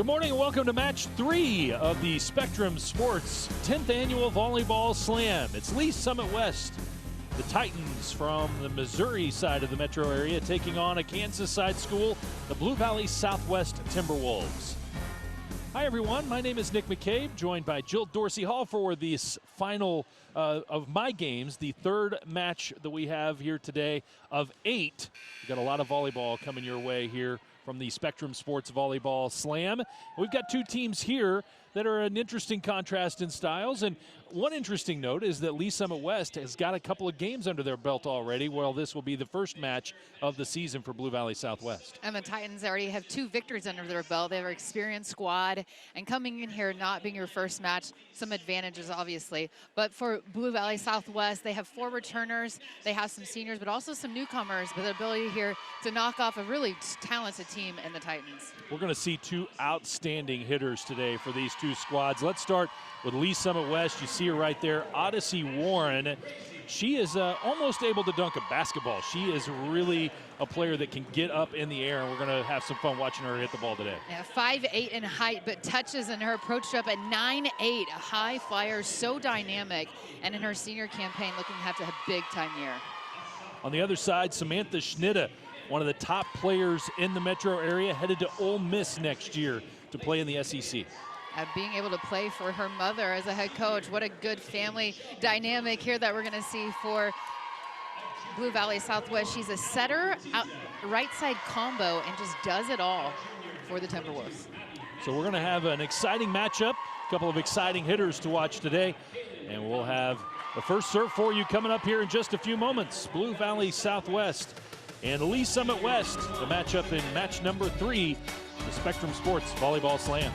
Good morning and welcome to match 3 of the Spectrum Sports 10th Annual Volleyball Slam. It's Lee Summit West, the Titans from the Missouri side of the metro area, taking on a Kansas side school, the Blue Valley Southwest Timberwolves. Hi everyone, my name is Nick McCabe, joined by Jill Dorsey Hall for this final of my games, the third match that we have here today of 8. We've got a lot of volleyball coming your way here from the Spectrum Sports Volleyball Slam. We've got 2 teams here that are an interesting contrast in styles, and one interesting note is that Lee Summit West has got a couple of games under their belt already. Well, this will be the first match of the season for Blue Valley Southwest. And the Titans already have 2 victories under their belt. They have an experienced squad, and coming in here not being your first match, some advantages obviously. But for Blue Valley Southwest, they have 4 returners, they have some seniors, but also some newcomers, with the ability here to knock off a really talented team in the Titans. We're going to see 2 outstanding hitters today for these 2 squads. Let's start with Lee Summit West. You see her right there, Odyssey Warren. She is almost able to dunk a basketball. She is really a player that can get up in the air, and we're going to have some fun watching her hit the ball today. Yeah, 5'8" in height, but touches in her approach up at 9'8", a high flyer, so dynamic, and in her senior campaign looking to have a big-time year. On the other side, Samantha Schnitta, one of the top players in the metro area, headed to Ole Miss next year to play in the SEC. Being able to play for her mother as a head coach. What a good family dynamic here that we're going to see for Blue Valley Southwest. She's a setter, right side combo, and just does it all for the Timberwolves. So we're going to have an exciting matchup, a couple of exciting hitters to watch today, and we'll have the first serve for you coming up here in just a few moments. Blue Valley Southwest and Lee Summit West, the matchup in match number 3, the Spectrum Sports Volleyball Slam.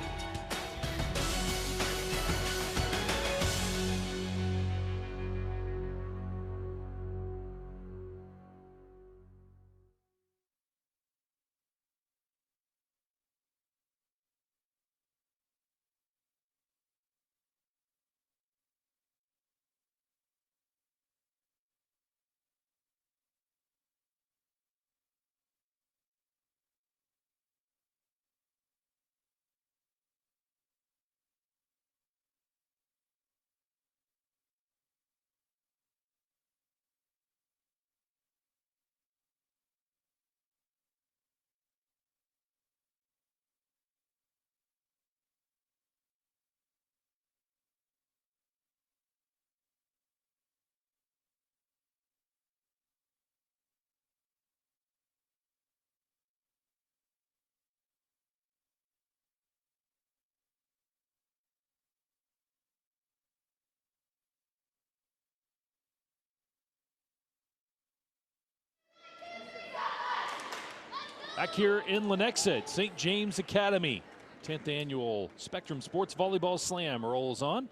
Back here in Lenexa at St. James Academy, 10th Annual Spectrum Sports Volleyball Slam rolls on.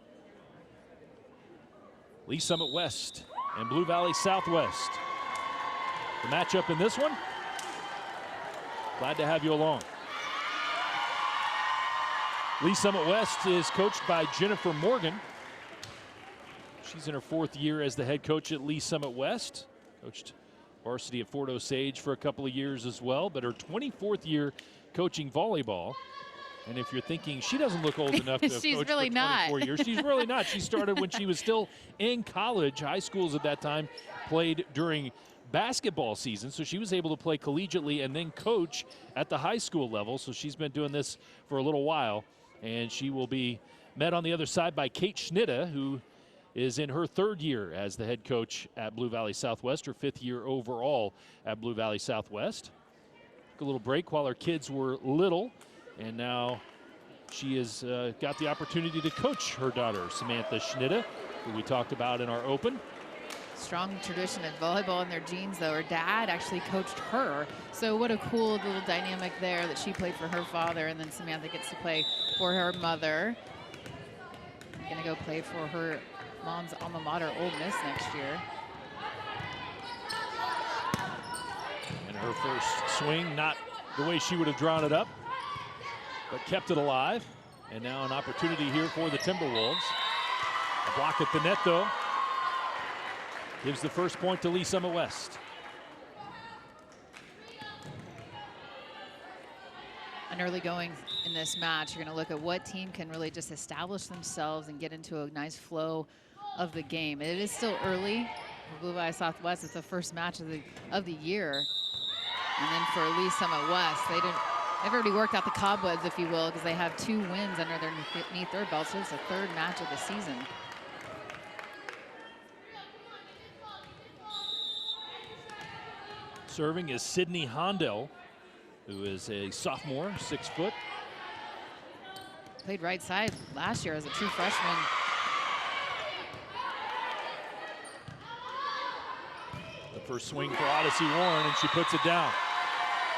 Lee Summit West and Blue Valley Southwest. The matchup in this one, glad to have you along. Lee Summit West is coached by Jennifer Morgan. She's in her 4th year as the head coach at Lee Summit West. Coached varsity at Fort Osage for a couple of years as well, but her 24th year coaching volleyball. And if you're thinking she doesn't look old enough to have coached really for 24 years, she's really not. She started when she was still in college. High schools at that time played during basketball season, so she was able to play collegiately and then coach at the high school level. So she's been doing this for a little while, and she will be met on the other side by Kate Schnitta, who is in her 3rd year as the head coach at Blue Valley Southwest, her 5th year overall at Blue Valley Southwest. Took a little break while her kids were little, and now she has got the opportunity to coach her daughter, Samantha Schnitta, who we talked about in our open. Strong tradition of volleyball in their genes, though. Her dad actually coached her, so what a cool little dynamic there that she played for her father, and then Samantha gets to play for her mother. Gonna go play for her mom's alma mater, Ole Miss, next year. And her first swing, not the way she would have drawn it up, but kept it alive. And now an opportunity here for the Timberwolves. A block at the net, though. Gives the first point to Lee Summit West. An early going in this match. You're going to look at what team can really just establish themselves and get into a nice flow of the game. It is still early for Blue Valley Southwest. It's the first match of the year. And then for Lee Summit West, they've already worked out the cobwebs, if you will, because they have 2 wins underneath their belts. So it's the 3rd match of the season. Serving is Sydney Hondell, who is a sophomore, 6 foot. Played right side last year as a true freshman. The first swing for Odyssey Warren, and she puts it down.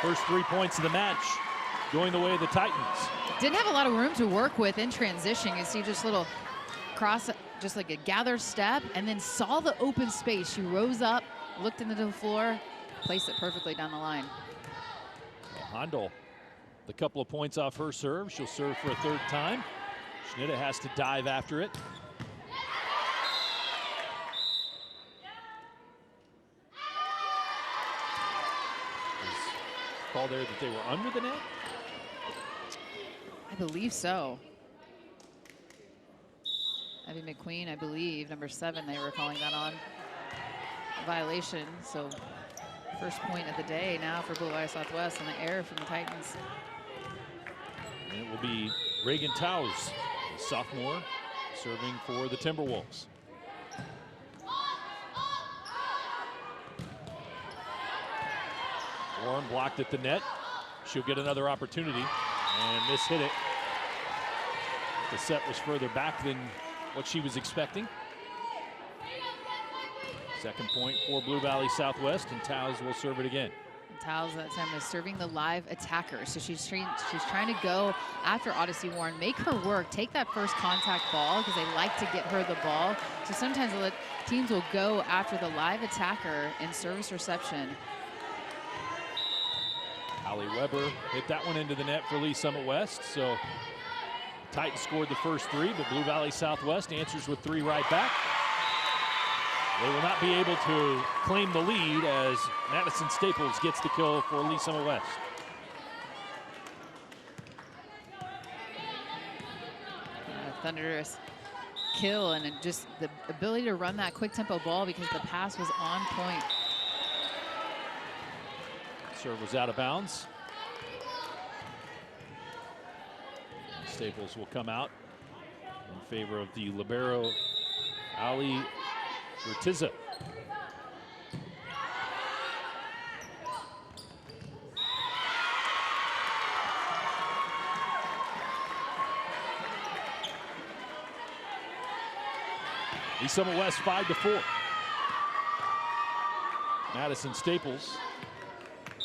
First 3 points of the match going the way of the Titans. Didn't have a lot of room to work with in transition. You see just little cross, just like a gather step, and then saw the open space. She rose up, looked into the floor, placed it perfectly down the line. Hondel, the couple of points off her serve. She'll serve for a 3rd time. Schnitta has to dive after it. Call there that they were under the net? I believe so. Evie McQueen, I believe, number 7, they were calling that on. Violation, so first point of the day now for Blue Valley Southwest in the air from the Titans. And it will be Reagan Towes, a sophomore, serving for the Timberwolves. Warren blocked at the net. She'll get another opportunity and mishit it. The set was further back than what she was expecting. Second point for Blue Valley Southwest, and Towes will serve it again. Towes that time is serving the live attacker. So she's trying to go after Odyssey Warren, make her work, take that first contact ball, because they like to get her the ball. So sometimes teams will go after the live attacker in service reception. Allie Weber hit that one into the net for Lee Summit West. So Titans scored the first 3, but Blue Valley Southwest answers with 3 right back. They will not be able to claim the lead as Madison Staples gets the kill for Lee Summit West. Thunderous kill, and just the ability to run that quick tempo ball because the pass was on point. Serve was out of bounds. Staples will come out in favor of the libero, Ali Urtiza. Lee Summit West 5-4. Madison Staples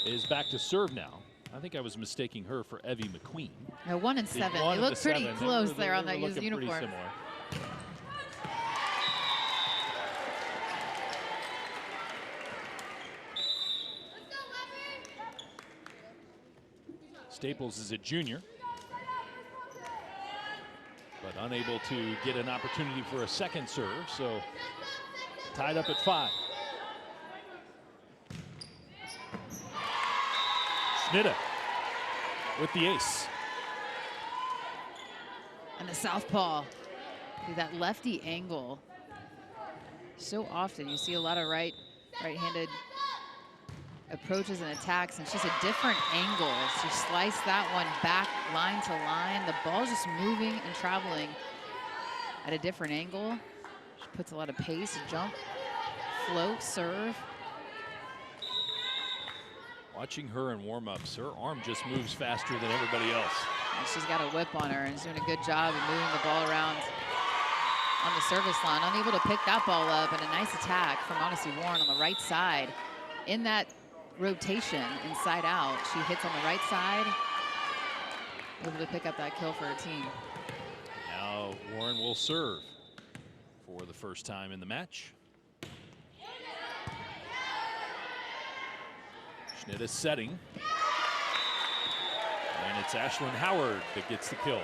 is back to serve now. I think I was mistaking her for Evie McQueen. No, 1 and 7. They look pretty close there on that uniform. Staples is a junior, but unable to get an opportunity for a second serve, so tied up at 5. Schnitta with the ace. And the southpaw, that lefty angle. So often you see a lot of right-handed approaches and attacks, and she's a different angle. She sliced that one back line to line. The ball's just moving and traveling at a different angle. She puts a lot of pace, jump, float, serve. Watching her in warm-ups, her arm just moves faster than everybody else. And she's got a whip on her and is doing a good job of moving the ball around on the service line. Unable to pick that ball up, and a nice attack from Odyssey Warren on the right side. In that rotation, inside out, she hits on the right side, able to pick up that kill for her team. Now Warren will serve for the first time in the match. Schnitta setting. And it's Ashlyn Howard that gets the kill.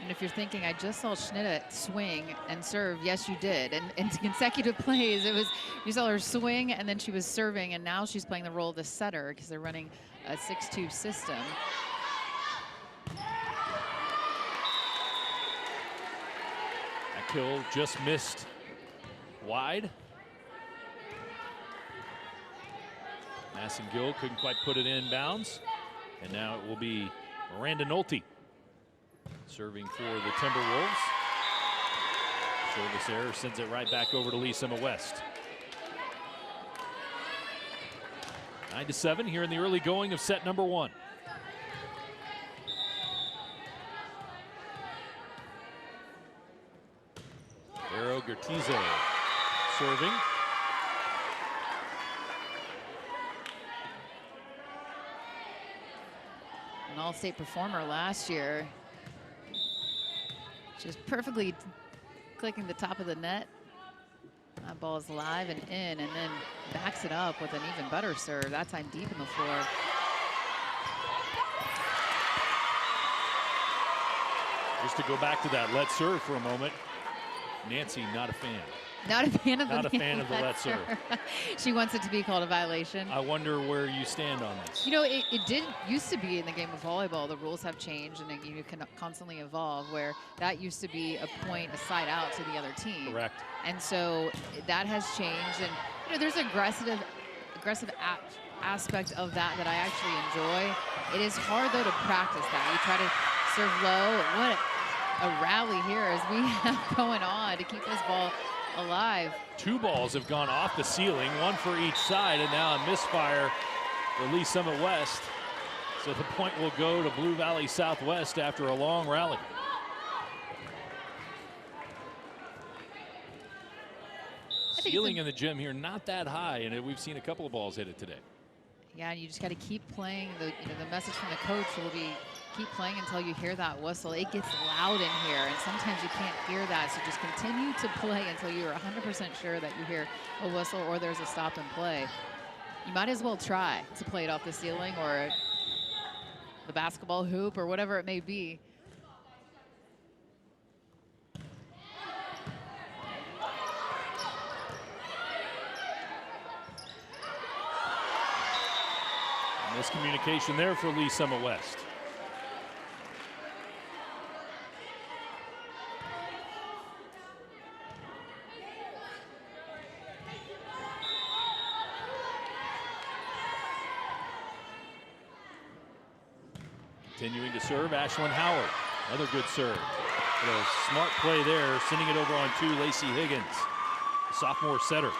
And if you're thinking, I just saw Schnitta swing and serve, yes, you did. And in consecutive plays, you saw her swing and then she was serving, and now she's playing the role of the setter because they're running a 6-2 system. That kill just missed wide. Massengill couldn't quite put it in bounds. And now it will be Miranda Nolte serving for the Timberwolves. Service error sends it right back over to Lee Summit West. 9-7 here in the early going of set number 1. Vero Gertizo serving. An all-state performer last year. Just perfectly clicking the top of the net. That ball is live and in, and then backs it up with an even better serve, that time deep in the floor. Just to go back to that let serve for a moment. Nancy, not a fan. Not a fan of Not a fan of the let serve. She wants it to be called a violation. I wonder where you stand on this. You know, it did used to be in the game of volleyball. The rules have changed, and you can constantly evolve, where that used to be a point, a side out to the other team. Correct. And so that has changed. And, you know, there's an aggressive aspect of that I actually enjoy. It is hard, though, to practice that. You try to serve low. What a rally here as we have going on to keep this ball alive. 2 balls have gone off the ceiling, 1 for each side, and now a misfire for Lee Summit West. So the point will go to Blue Valley Southwest after a long rally. Ceiling in the gym here, not that high, and we've seen a couple of balls hit it today. Yeah, and you just got to keep playing. The message from the coach will be keep playing until you hear that whistle. It gets loud in here, and sometimes you can't hear that, so just continue to play until you're 100% sure that you hear a whistle or there's a stop and play. You might as well try to play it off the ceiling or the basketball hoop or whatever it may be. Miscommunication there for Lee Summit West. Continuing to serve, Ashlyn Howard. Another good serve. But a smart play there, sending it over on to Lacey Higgins, sophomore setter.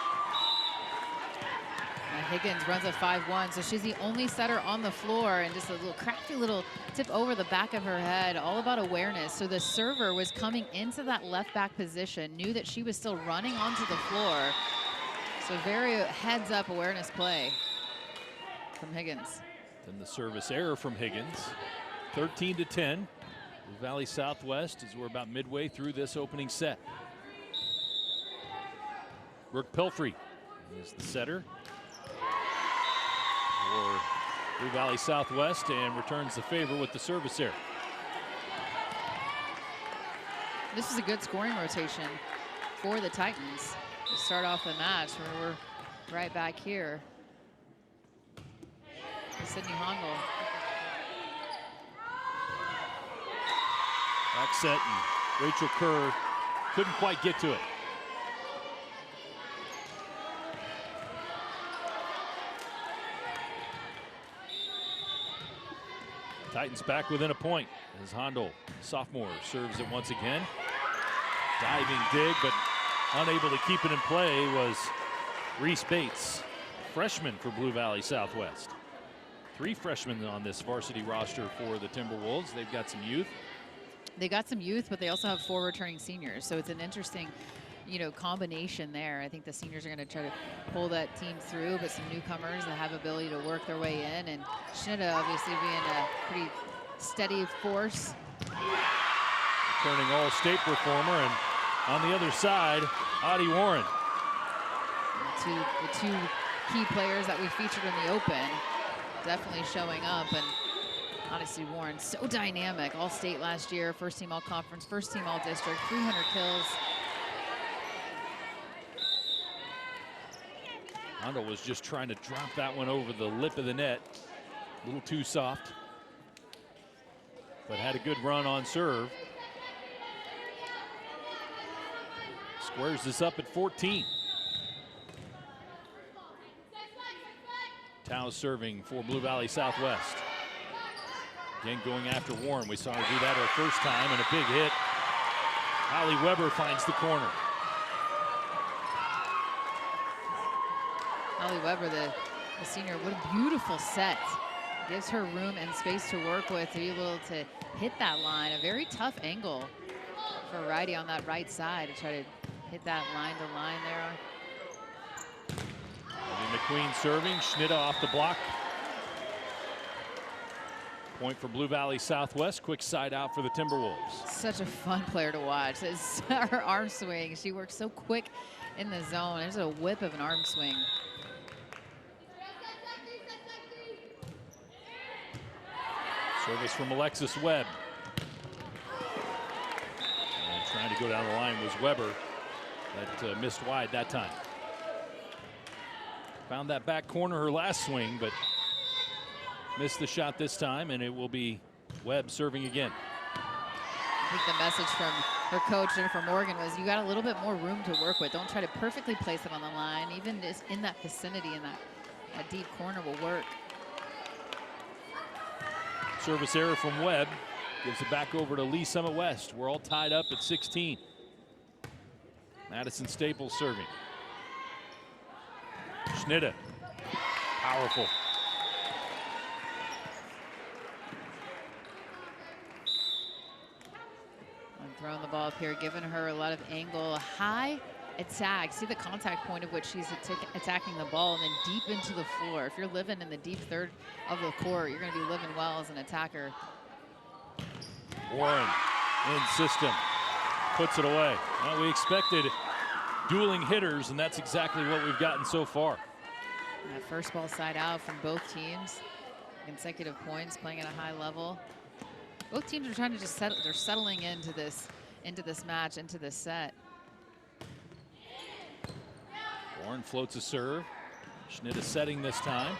Higgins runs a 5-1, so she's the only setter on the floor, and just a little crafty little tip over the back of her head, all about awareness. So the server was coming into that left back position, knew that she was still running onto the floor. So very heads up awareness play from Higgins. Then the service error from Higgins. 13-10. Blue Valley Southwest as we're about midway through this opening set. Brooke Pelfrey is the setter for Blue Valley Southwest and returns the favor with the service error. This is a good scoring rotation for the Titans to start off the match, where we're right back here. Sydney Hongel. Back set, and Rachel Kerr couldn't quite get to it. Titans back within a point as Hondel, sophomore, serves it once again. Diving dig, but unable to keep it in play was Reese Bates, freshman for Blue Valley Southwest. 3 freshmen on this varsity roster for the Timberwolves. They've got some youth. They got some youth, but they also have 4 returning seniors. So it's an interesting, combination there. I think the seniors are going to try to pull that team through, but some newcomers that have ability to work their way in. And Schnitta obviously being a pretty steady force. Turning all-state performer, and on the other side, Audie Warren. The two key players that we featured in the Open definitely showing up, and Odyssey Warren, so dynamic. All state last year, first team all conference, first team all district, 300 kills. Hondo was just trying to drop that one over the lip of the net. A little too soft, but had a good run on serve. Squares this up at 14. Tao serving for Blue Valley Southwest. Again going after Warren. We saw her do that her first time, and a big hit. Holly Weber finds the corner. Holly Weber, the senior, what a beautiful set. Gives her room and space to work with to be able to hit that line. A very tough angle for a righty on that right side to try to hit that line to line there. And McQueen serving, Schnitta off the block. Point for Blue Valley Southwest, quick side out for the Timberwolves. Such a fun player to watch. It's her arm swing, she works so quick in the zone. There's a whip of an arm swing. Service from Alexis Webb. And trying to go down the line was Weber. That missed wide that time. Found that back corner her last swing, but missed the shot this time, and it will be Webb serving again. I think the message from her coach, Jennifer Morgan, was you got a little bit more room to work with. Don't try to perfectly place it on the line. Even just in that vicinity, in that deep corner will work. Service error from Webb. Gives it back over to Lee Summit West. We're all tied up at 16. Madison Staples serving. Schnitta. Powerful. I'm throwing the ball up here, giving her a lot of angle. High attack. See the contact point of which she's attacking the ball, and then deep into the floor. If you're living in the deep third of the court, you're going to be living well as an attacker. Warren in system. Puts it away. Well, we expected dueling hitters, and that's exactly what we've gotten so far. That first ball side out from both teams. Consecutive points, playing at a high level. Both teams are trying to just settle. They're settling into this match, into this set. Warren floats a serve. Schnitta setting this time.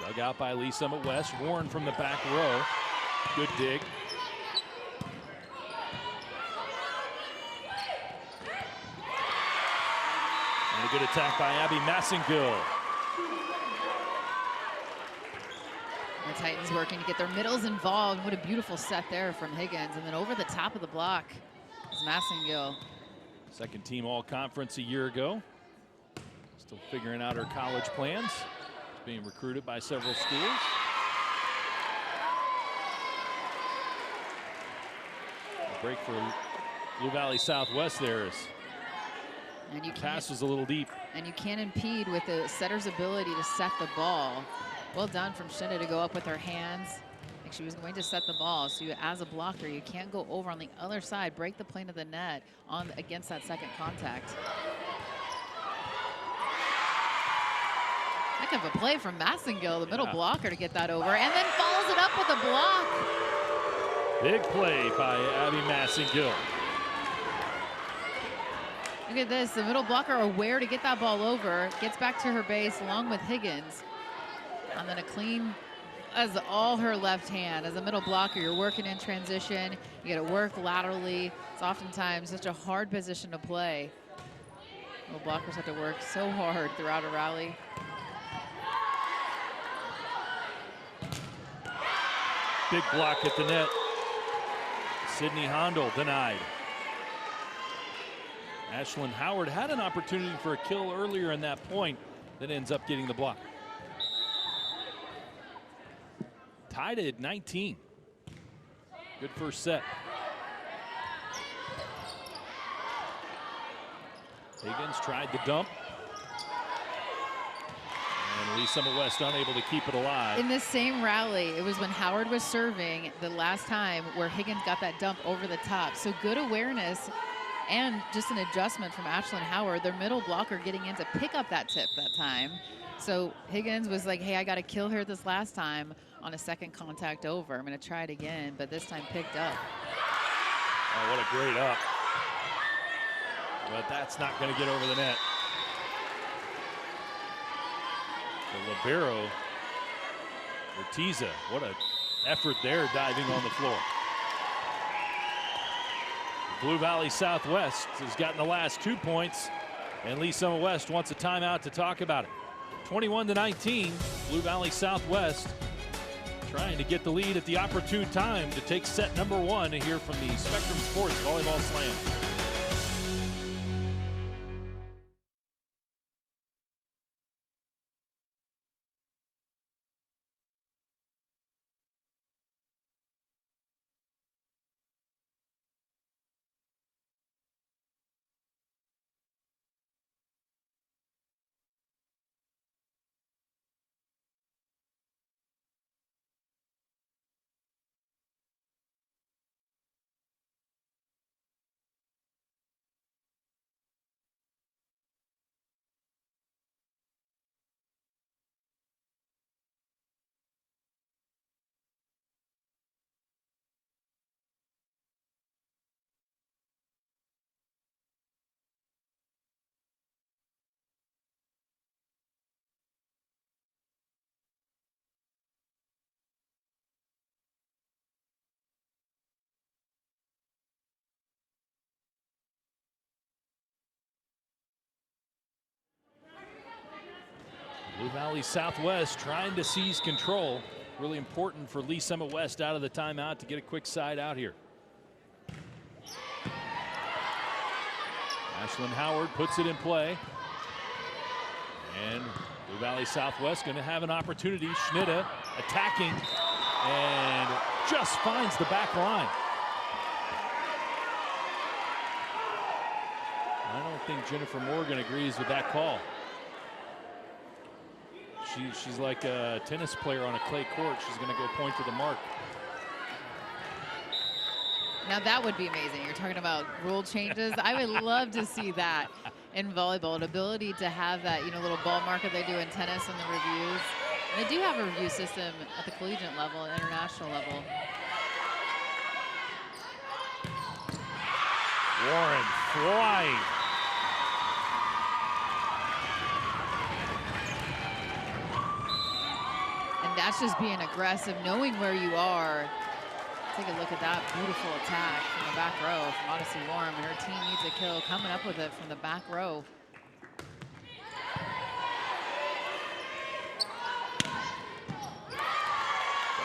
Dug out by Lee Summit West. Warren from the back row. Good dig. And a good attack by Abby Massengill. The Titans working to get their middles involved. What a beautiful set there from Higgins. And then over the top of the block is Massengill. Second team all-conference a year ago. Still figuring out her college plans. She's being recruited by several schools. A break for Blue Valley Southwest there is. And the pass was a little deep. And you can't impede with the setter's ability to set the ball. Well done from Schnitta to go up with her hands. Like she was going to set the ball. So you, as a blocker, you can't go over on the other side, break the plane of the net against that second contact. Heck of a play from Massengill, the middle blocker, to get that over, and then follows it up with a block. Big play by Abby Massengill. Look at this, the middle blocker aware to get that ball over, gets back to her base along with Higgins. And then a clean as all her left hand. As a middle blocker, you're working in transition. You got to work laterally. It's oftentimes such a hard position to play. Middle blockers have to work so hard throughout a rally. Big block at the net. Sydney Hondo denied. Ashlyn Howard had an opportunity for a kill earlier in that point, that ends up getting the block. Tied at 19. Good first set. Higgins tried the dump. And Lee Summit West unable to keep it alive. In this same rally, it was when Howard was serving the last time where Higgins got that dump over the top. So good awareness and just an adjustment from Ashlyn Howard, their middle blocker, getting in to pick up that tip that time. So Higgins was like, hey, I got to kill her this last time. on a second contact over. I'm going to try it again, but this time picked up. Oh, what a great up. But that's not going to get over the net. The libero, Ortiza, what an effort there diving on the floor. Blue Valley Southwest has gotten the last 2 points, and Lee Summit West wants a timeout to talk about it. 21-19, Blue Valley Southwest trying to get the lead at the opportune time to take set number 1 here from the Spectrum Sports Volleyball Slam. Blue Valley Southwest trying to seize control. Really important for Lee Summit West out of the timeout to get a quick side out here. Ashlyn Howard puts it in play. And Blue Valley Southwest going to have an opportunity. Schnida attacking and just finds the back line. I don't think Jennifer Morgan agrees with that call. She's like a tennis player on a clay court. She's going to go point to the mark. Now that would be amazing. You're talking about rule changes. I would love to see that in volleyball, an ability to have that, little ball marker they do in tennis and the reviews. And they do have a review system at the collegiate level and international level. Warren flying. And that's just being aggressive, knowing where you are. Take a look at that beautiful attack from the back row from Odyssey Warren. Her team needs a kill, coming up with it from the back row.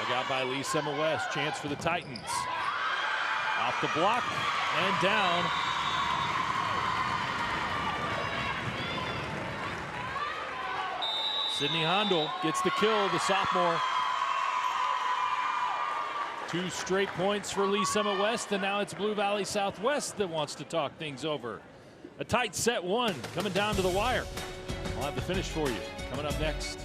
Dug out by Lee Summit West. Chance for the Titans. Off the block and down. Sydney Hondel gets the kill, the sophomore. 2 straight points for Lee Summit West, and now it's Blue Valley Southwest that wants to talk things over. A tight set 1 coming down to the wire. I'll have the finish for you coming up next.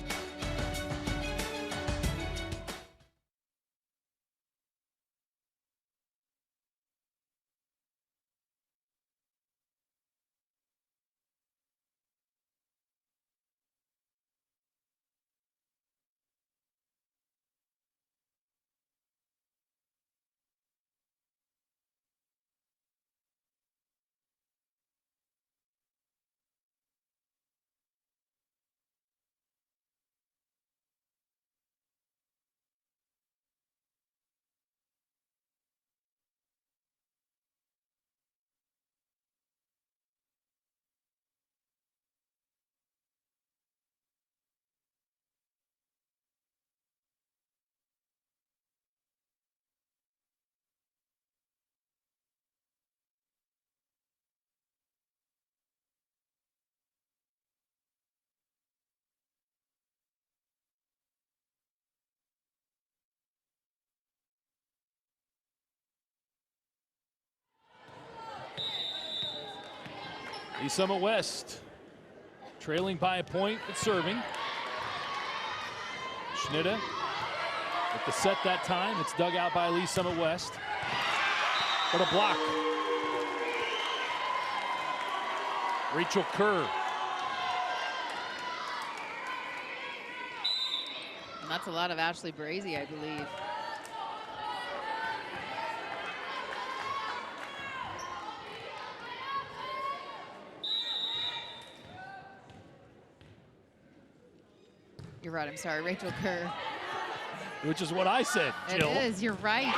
Lee Summit West trailing by a point but serving. Schnida with the set that time. It's dug out by Lee Summit West. But a block. Rachel Kerr. That's a lot of Ashley Brazy, I believe. You're right, I'm sorry, Rachel Kerr. Which is what I said, Jill. It is, you're right.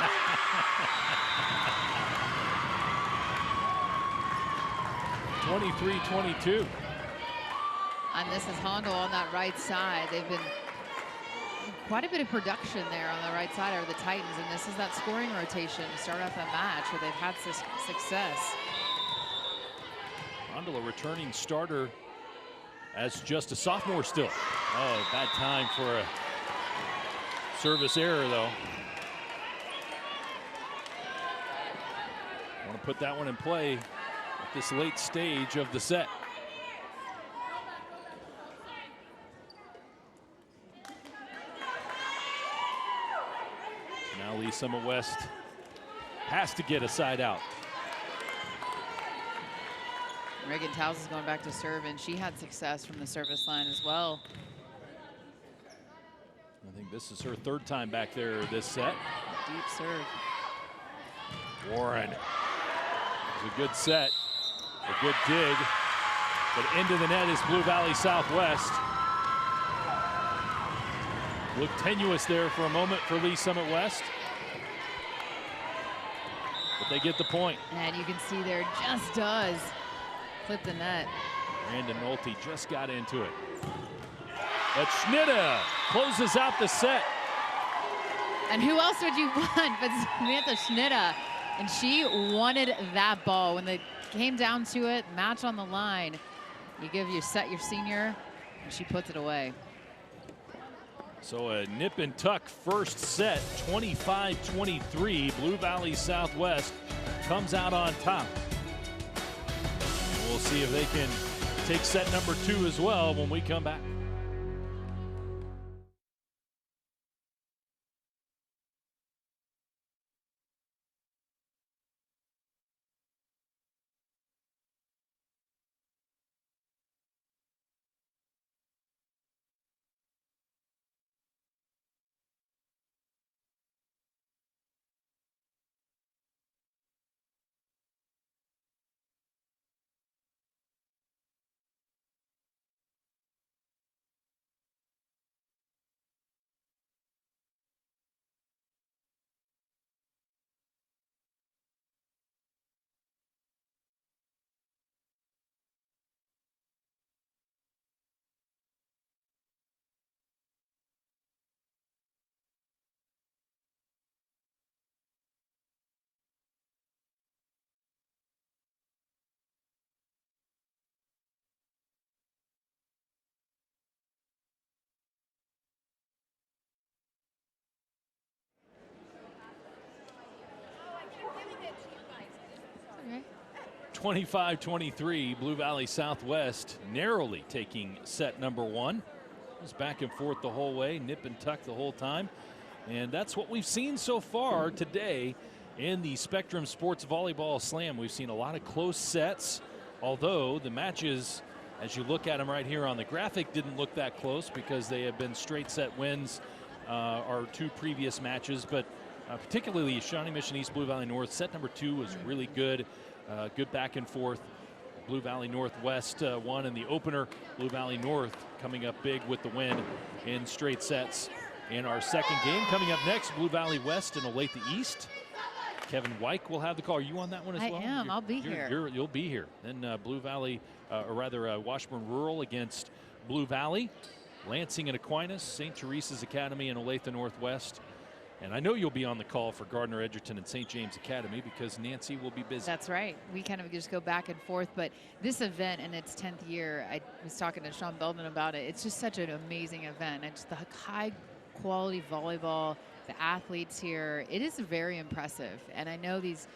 23-22. And this is Hondo on that right side. They've been quite a bit of production there on the right side are the Titans, and this is that scoring rotation to start off the match where they've had success. Hondo, a returning starter as just a sophomore still. Oh, bad time for a service error, though. Want to put that one in play at this late stage of the set. Now Lee Summit West has to get a side out. Reagan Towles is going back to serve, and she had success from the service line as well. I think this is her third time back there this set. Deep serve. Warren. It was a good set, a good dig, but into the net is Blue Valley Southwest. Looked tenuous there for a moment for Lee Summit West, but they get the point. And you can see there, just does clip the net. Brandon Nolte just got into it. But Schnitta closes out the set. And who else would you want but Samantha Schnitta? And she wanted that ball. When they came down to it, match on the line, you set your senior, and she puts it away. So a nip and tuck first set, 25-23. Blue Valley Southwest comes out on top. We'll see if they can take set number 2 as well when we come back. Okay. 25-23, Blue Valley Southwest narrowly taking set number 1. It was back and forth the whole way, nip and tuck the whole time. And that's what we've seen so far today in the Spectrum Sports Volleyball Slam. We've seen a lot of close sets, although the matches, as you look at them right here on the graphic, didn't look that close because they have been straight set wins our 2 previous matches. But particularly Shawnee Mission East, Blue Valley North, set number 2 was really good. Good back and forth. Blue Valley Northwest won in the opener. Blue Valley North coming up big with the win in straight sets. In our second game coming up next, Blue Valley West and Olathe East. Kevin Wyke will have the call. Are you on that one as well? I am. I'll be here. You'll be here. Then Blue Valley, or rather Washburn Rural against Blue Valley. Lansing and Aquinas, St. Teresa's Academy and Olathe Northwest. And I know you'll be on the call for Gardner Edgerton and St. James Academy because Nancy will be busy. That's right. We kind of just go back and forth. But this event in its 10th year, I was talking to Sean Belden about it. It's just such an amazing event. It's the high quality volleyball, the athletes here. It is very impressive. And I know these,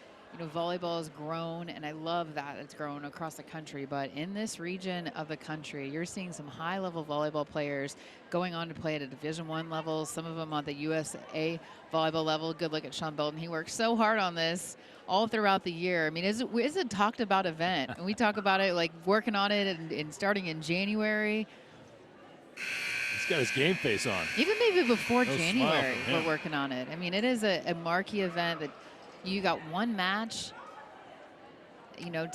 volleyball has grown, and I love that it's grown across the country. But in this region of the country, you're seeing some high-level volleyball players going on to play at a Division I level, some of them on the USA volleyball level. Good look at Sean Belton. He worked so hard on this all throughout the year. I mean, it's a talked about event. And we talk about it like working on it and starting in January. got his game face on. Even maybe before No January, smile from we're him. working on it. I mean, it is a marquee event that you got one match, you know,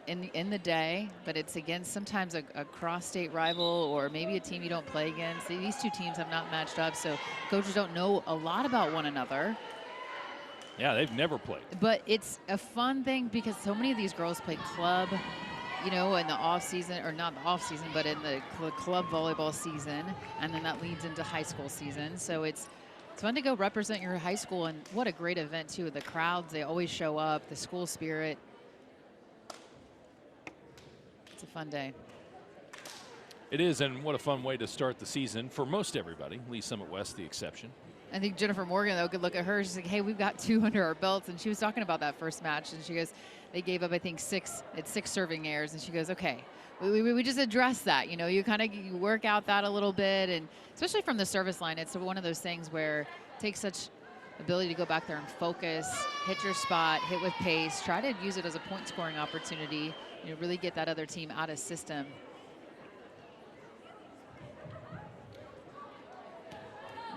in the day, but it's against sometimes a cross-state rival or maybe a team you don't play against. These two teams have not matched up, so coaches don't know a lot about one another. Yeah, they've never played. But it's a fun thing because so many of these girls play club, you know, in the off season, or not the off season, but in the club volleyball season, and then that leads into high school season. So it's fun to go represent your high school, and what a great event too. The crowds, they always show up, the school spirit. It's a fun day. It is, and what a fun way to start the season for most everybody. Lee Summit West the exception. I think Jennifer Morgan, though, could look at her. She's like, hey, we've got 2 under our belts. And she was talking about that first match. And she goes, they gave up, I think, 6 serving errors. And she goes, okay, we just address that. You know, you kind of work out that a little bit. And especially from the service line, it's one of those things where it takes such ability to go back there and focus, hit your spot, hit with pace, try to use it as a point scoring opportunity, you know, really get that other team out of system.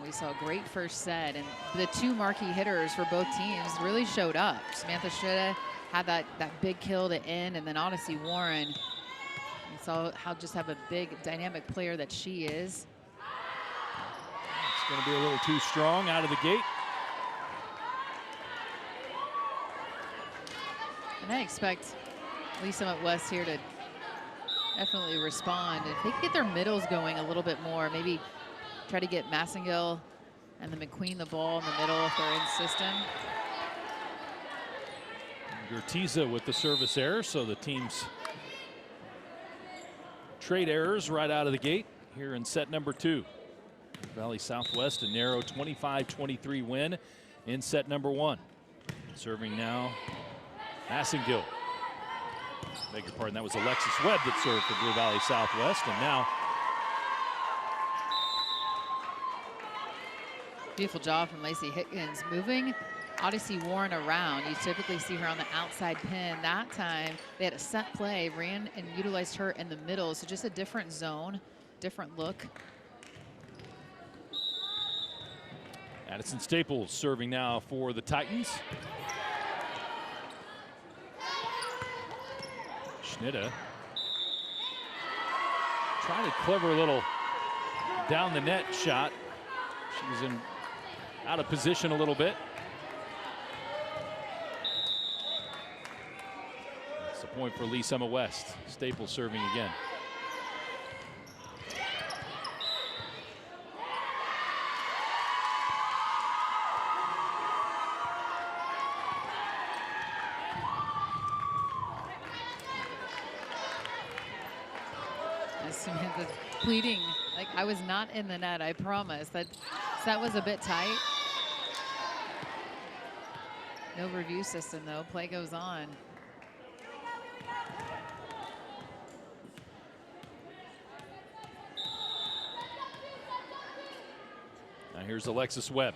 We saw a great first set, and the 2 marquee hitters for both teams really showed up. Samantha Shida had that big kill to end, and then Odyssey Warren, you saw how just have a big dynamic player that she is. It's going to be a little too strong out of the gate. And I expect Lee Summit West here to definitely respond. If they can get their middles going a little bit more, maybe try to get Massengill and the McQueen the ball in the middle if they're in system. Gertiza with the service error, so the teams trade errors right out of the gate here in set number 2. Valley Southwest, a narrow 25-23 win in set number 1. Serving now, Massengill. Beg your pardon, that was Alexis Webb that served for Blue Valley Southwest, and now beautiful job from Lacey Higgins moving Odyssey Warren around. You typically see her on the outside pin. That time they had a set play, ran and utilized her in the middle. So just a different zone, different look. Addison Staples serving now for the Titans. Schnida trying a clever little down the net shot. She was in out of position a little bit. That's a point for Lee Summit West. Staples serving again. Samantha pleading, like, I was not in the net, I promise. That was a bit tight. No review system, though. Play goes on. Now here's Alexis Webb.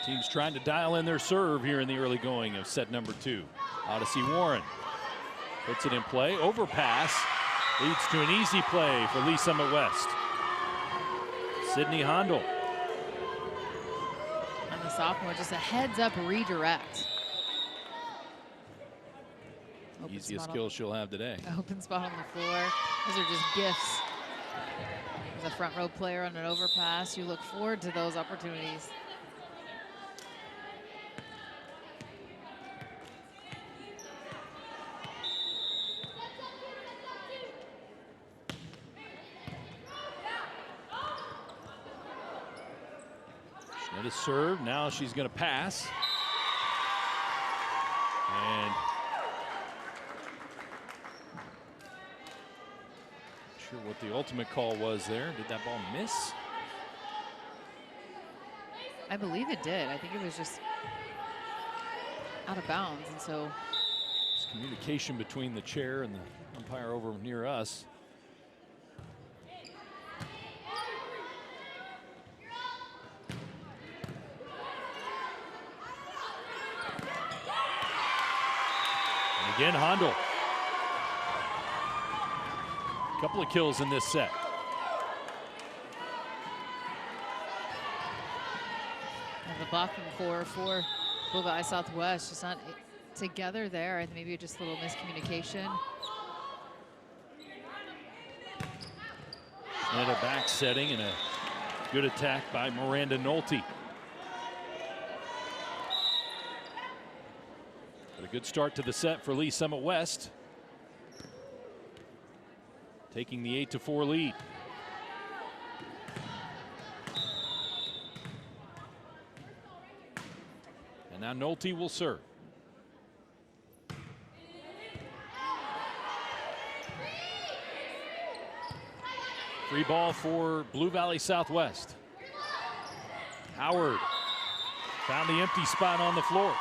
Teams trying to dial in their serve here in the early going of set number 2. Odyssey Warren puts it in play. Overpass leads to an easy play for Lee Summit West. Sydney Hondel. And the sophomore, just a heads-up redirect. Open Easiest spot skill she'll have today. Open spot on the floor. Those are just gifts. As a front row player on an overpass, you look forward to those opportunities. Schneider serve. Now she's going to pass. And not sure what the ultimate call was there. Did that ball miss? I believe it did. I think it was just out of bounds, and so There's communication between the chair and the umpire over near us. And again, Handel. A couple of kills in this set. And the blocking core for Blue Valley Southwest just not together there. I think maybe just a little miscommunication. And a back setting and a good attack by Miranda Nolte. But a good start to the set for Lee Summit West. Taking the 8-4 lead. And now Nolte will serve. Free ball for Blue Valley Southwest. Howard found the empty spot on the floor.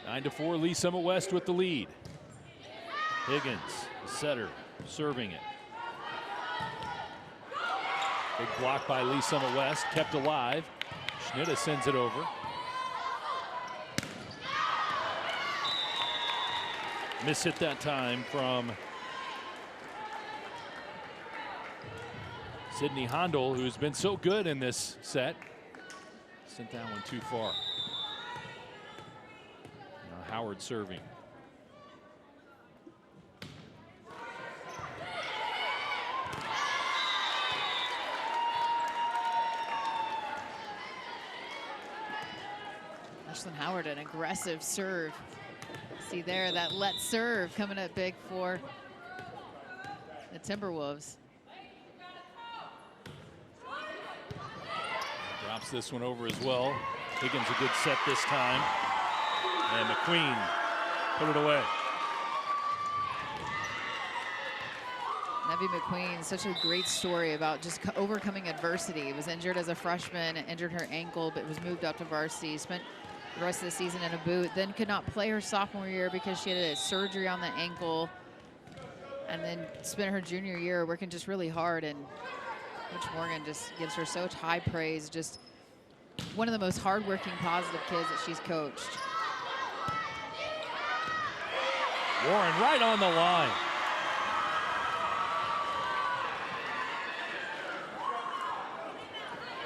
Nine to 4, Lee Summit West with the lead. Higgins, the setter, serving it. Big block by Lee Summit West, kept alive. Schnitta sends it over. Miss hit that time from Sydney Handel, who's been so good in this set. Sent that one too far. Now Howard serving. Howard, an aggressive serve. See there, that let serve coming up big for the Timberwolves. Drops this one over as well. Higgins a good set this time. And McQueen put it away. Nevy McQueen, such a great story about just overcoming adversity. Was injured as a freshman, injured her ankle, but was moved up to varsity. Spent the rest of the season in a boot, then could not play her sophomore year because she had a surgery on the ankle, and then spent her junior year working just really hard. And Coach Morgan just gives her such high praise. Just one of the most hardworking, positive kids that she's coached. Warren right on the line.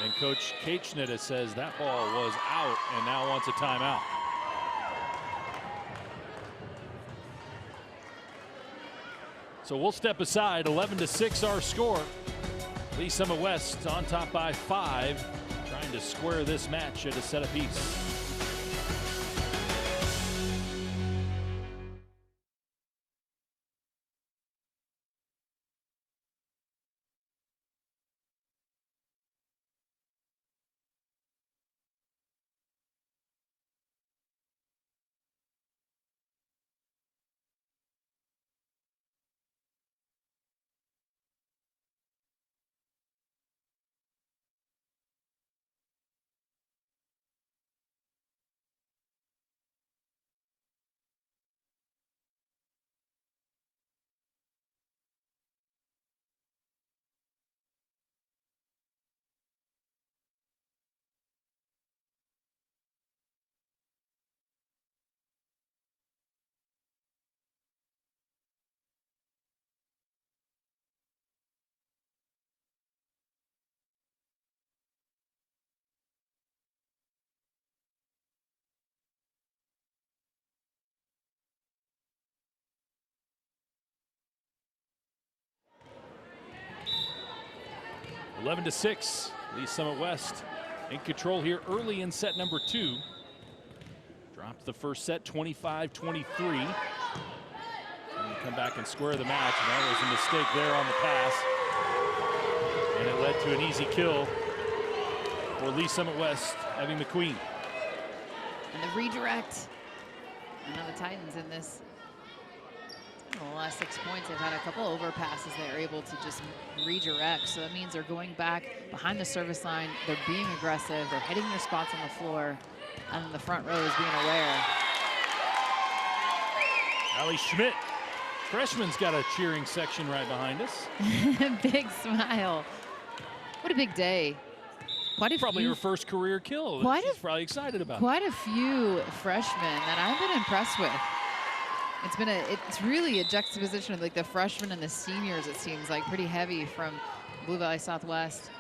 And Coach Kate Schnitta says that ball was out and now wants a timeout. So we'll step aside. 11-6 our score. Lee Summit West on top by 5, trying to square this match at a set apiece. – 11-6, Lee Summit West in control here early in set number 2. Dropped the first set 25-23. Come back and square the match, and that was a mistake there on the pass. And it led to an easy kill for Lee Summit West, having McQueen. And the redirect. And now the Titans in this. In the last 6 points, they've had a couple overpasses they're able to just redirect. So that means they're going back behind the service line. They're being aggressive. They're hitting their spots on the floor. And the front row is being aware. Allie Schmidt, freshman's got a cheering section right behind us. Big smile. What a big day. Probably her first career kill. She's probably excited about. Quite a few freshmen that I've been impressed with. It's really a juxtaposition of like the freshmen and the seniors. It seems like pretty heavy from Blue Valley Southwest.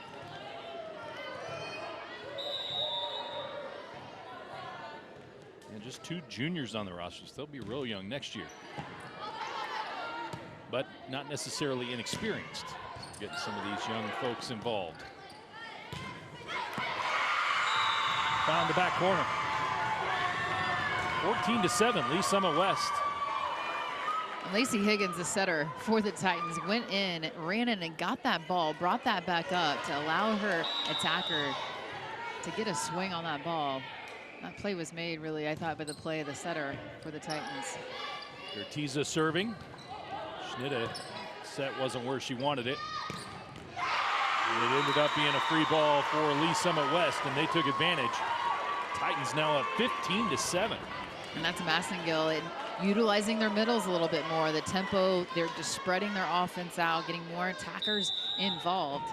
And just 2 juniors on the rosters. They'll be real young next year, but not necessarily inexperienced. Getting some of these young folks involved. Found the back corner. 14-7, Lee Summit West. Lacey Higgins, the setter for the Titans, went in, ran in and got that ball, brought that back up to allow her attacker to get a swing on that ball. That play was made, really, I thought, by the play of the setter for the Titans. Urtiza serving. Schnitta set wasn't where she wanted it. And it ended up being a free ball for Lee Summit West, and they took advantage. Titans now up 15-7. And that's Massengill utilizing their middles a little bit more. The tempo, they're just spreading their offense out, getting more attackers involved.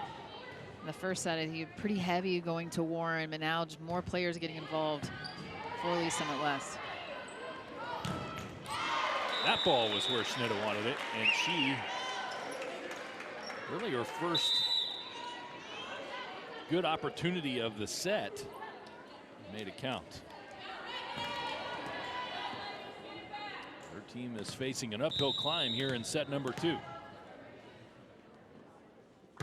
In the first set, he was pretty heavy going to Warren, but now just more players getting involved for Lee Summit West. That ball was where Schnitta wanted it, and she, really her first good opportunity of the set, made it count. Her team is facing an uphill climb here in set number 2.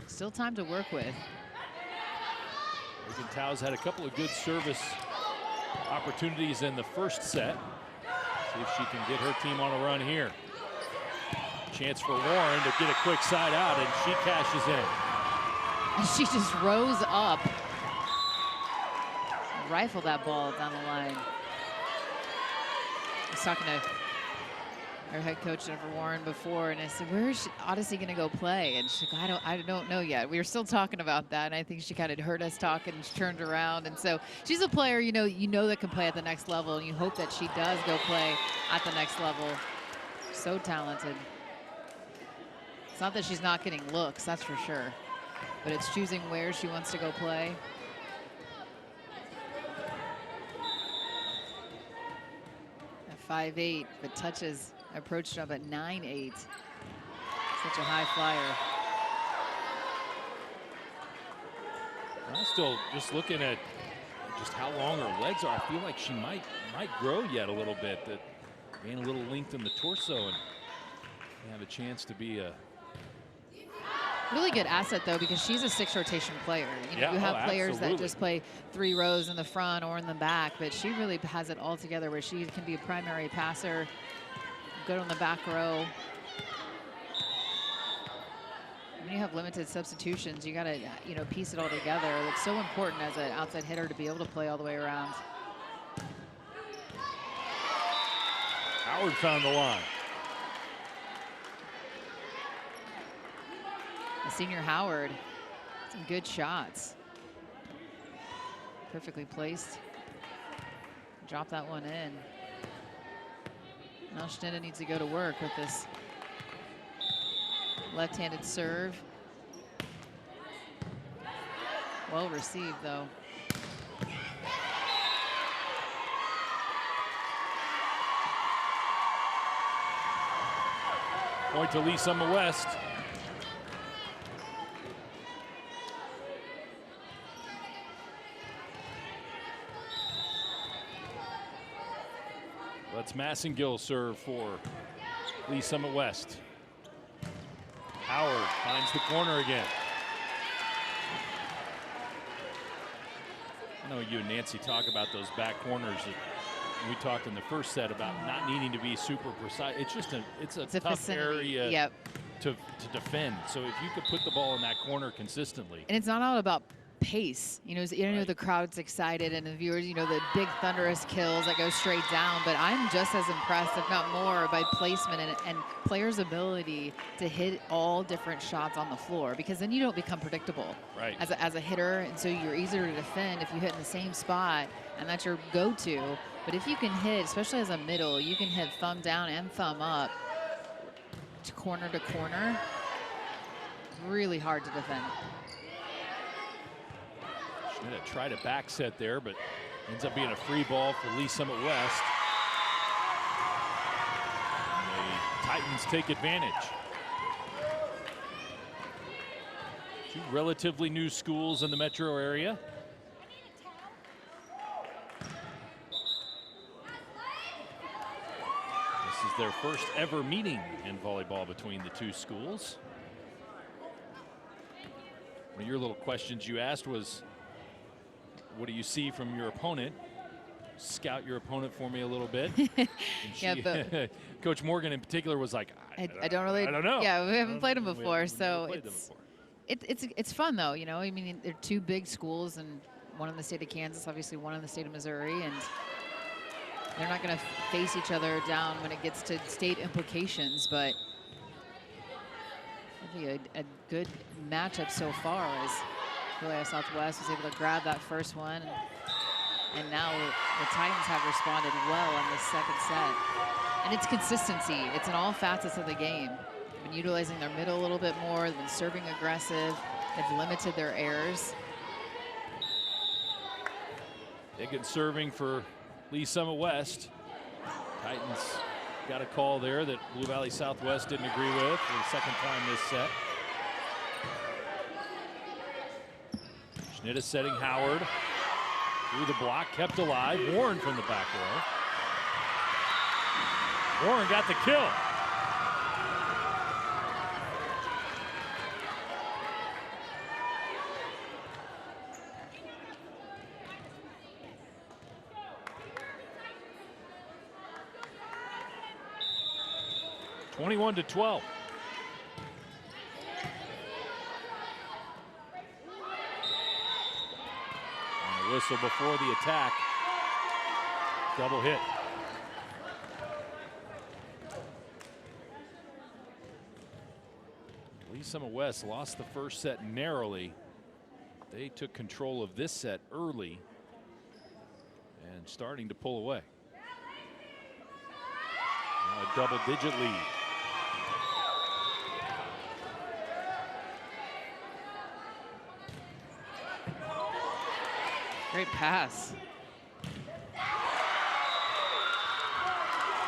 Still time to work with. Megan Tow's had a couple of good service opportunities in the first set. See if she can get her team on a run here. Chance for Warren to get a quick side out, and she cashes in. And she just rose up. Rifled that ball down the line. I was talking to our head coach, Jennifer Warren, before, and I said, where is Odyssey going to go play? And she's like, I don't know yet. We were still talking about that, and I think she kind of heard us talking and she turned around. And so she's a player, you know that can play at the next level, and you hope that she does go play at the next level. So talented. It's not that she's not getting looks, that's for sure, but it's choosing where she wants to go play. At 5'8", but touches approached up at 9'8". Such a high flyer. I'm still just looking at just how long her legs are. I feel like she might grow yet a little bit. That gain a little length in the torso and have a chance to be a really good asset, though, because she's a 6 rotation player. You have players that just play 3 rows in the front or in the back, but she really has it all together where she can be a primary passer, good on the back row. When you have limited substitutions, you got to, piece it all together. It's so important as an outside hitter to be able to play all the way around. Howard found the line. The senior Howard, some good shots. Perfectly placed. Drop that one in. Now Schnitta needs to go to work with this left-handed serve. Well received, though. Point to Lee Summit West. Let's Massengill serve for Lee Summit West. Howard finds the corner again. I know you and Nancy talk about those back corners. We talked in the first set about not needing to be super precise. It's just a tough area to defend. So if you could put the ball in that corner consistently. And it's not all about pace. Right. The crowd's excited and the viewers, the big thunderous kills that go straight down, but I'm just as impressed, if not more, by placement and players' ability to hit all different shots on the floor, because then you don't become predictable as a hitter, and so you're easier to defend if you hit in the same spot and that's your go-to. But if you can hit, especially as a middle, you can hit thumb down and thumb up to corner, really hard to defend. Schnitt tried a back set there, but ends up being a free ball for Lee Summit West. And the Titans take advantage. Two relatively new schools in the metro area. This is their first ever meeting in volleyball between the two schools. One of your little questions you asked was, what do you see from your opponent? Scout your opponent for me a little bit. Yeah, but Coach Morgan in particular was like, I don't know. Yeah, we haven't played them before, so it's fun though. You know, I mean, they're two big schools, and one in the state of Kansas, obviously one in the state of Missouri, and they're not going to face each other down when it gets to state implications, but it'll be a good matchup so far as BVSW Southwest was able to grab that first one. And now the Titans have responded well in this second set. And it's consistency. It's in all facets of the game. They've been utilizing their middle a little bit more. They've been serving aggressive. They've limited their errors. Good serving for Lee Summit West. Titans got a call there that Blue Valley Southwest didn't agree with for the second time this set. Schnitt is setting Howard. Through the block, kept alive. Warren from the back row. Warren got the kill. (21-12). Whistle before the attack. Double hit. Lee Summit West lost the first set narrowly. They took control of this set early and starting to pull away. Now a double-digit lead. Great pass.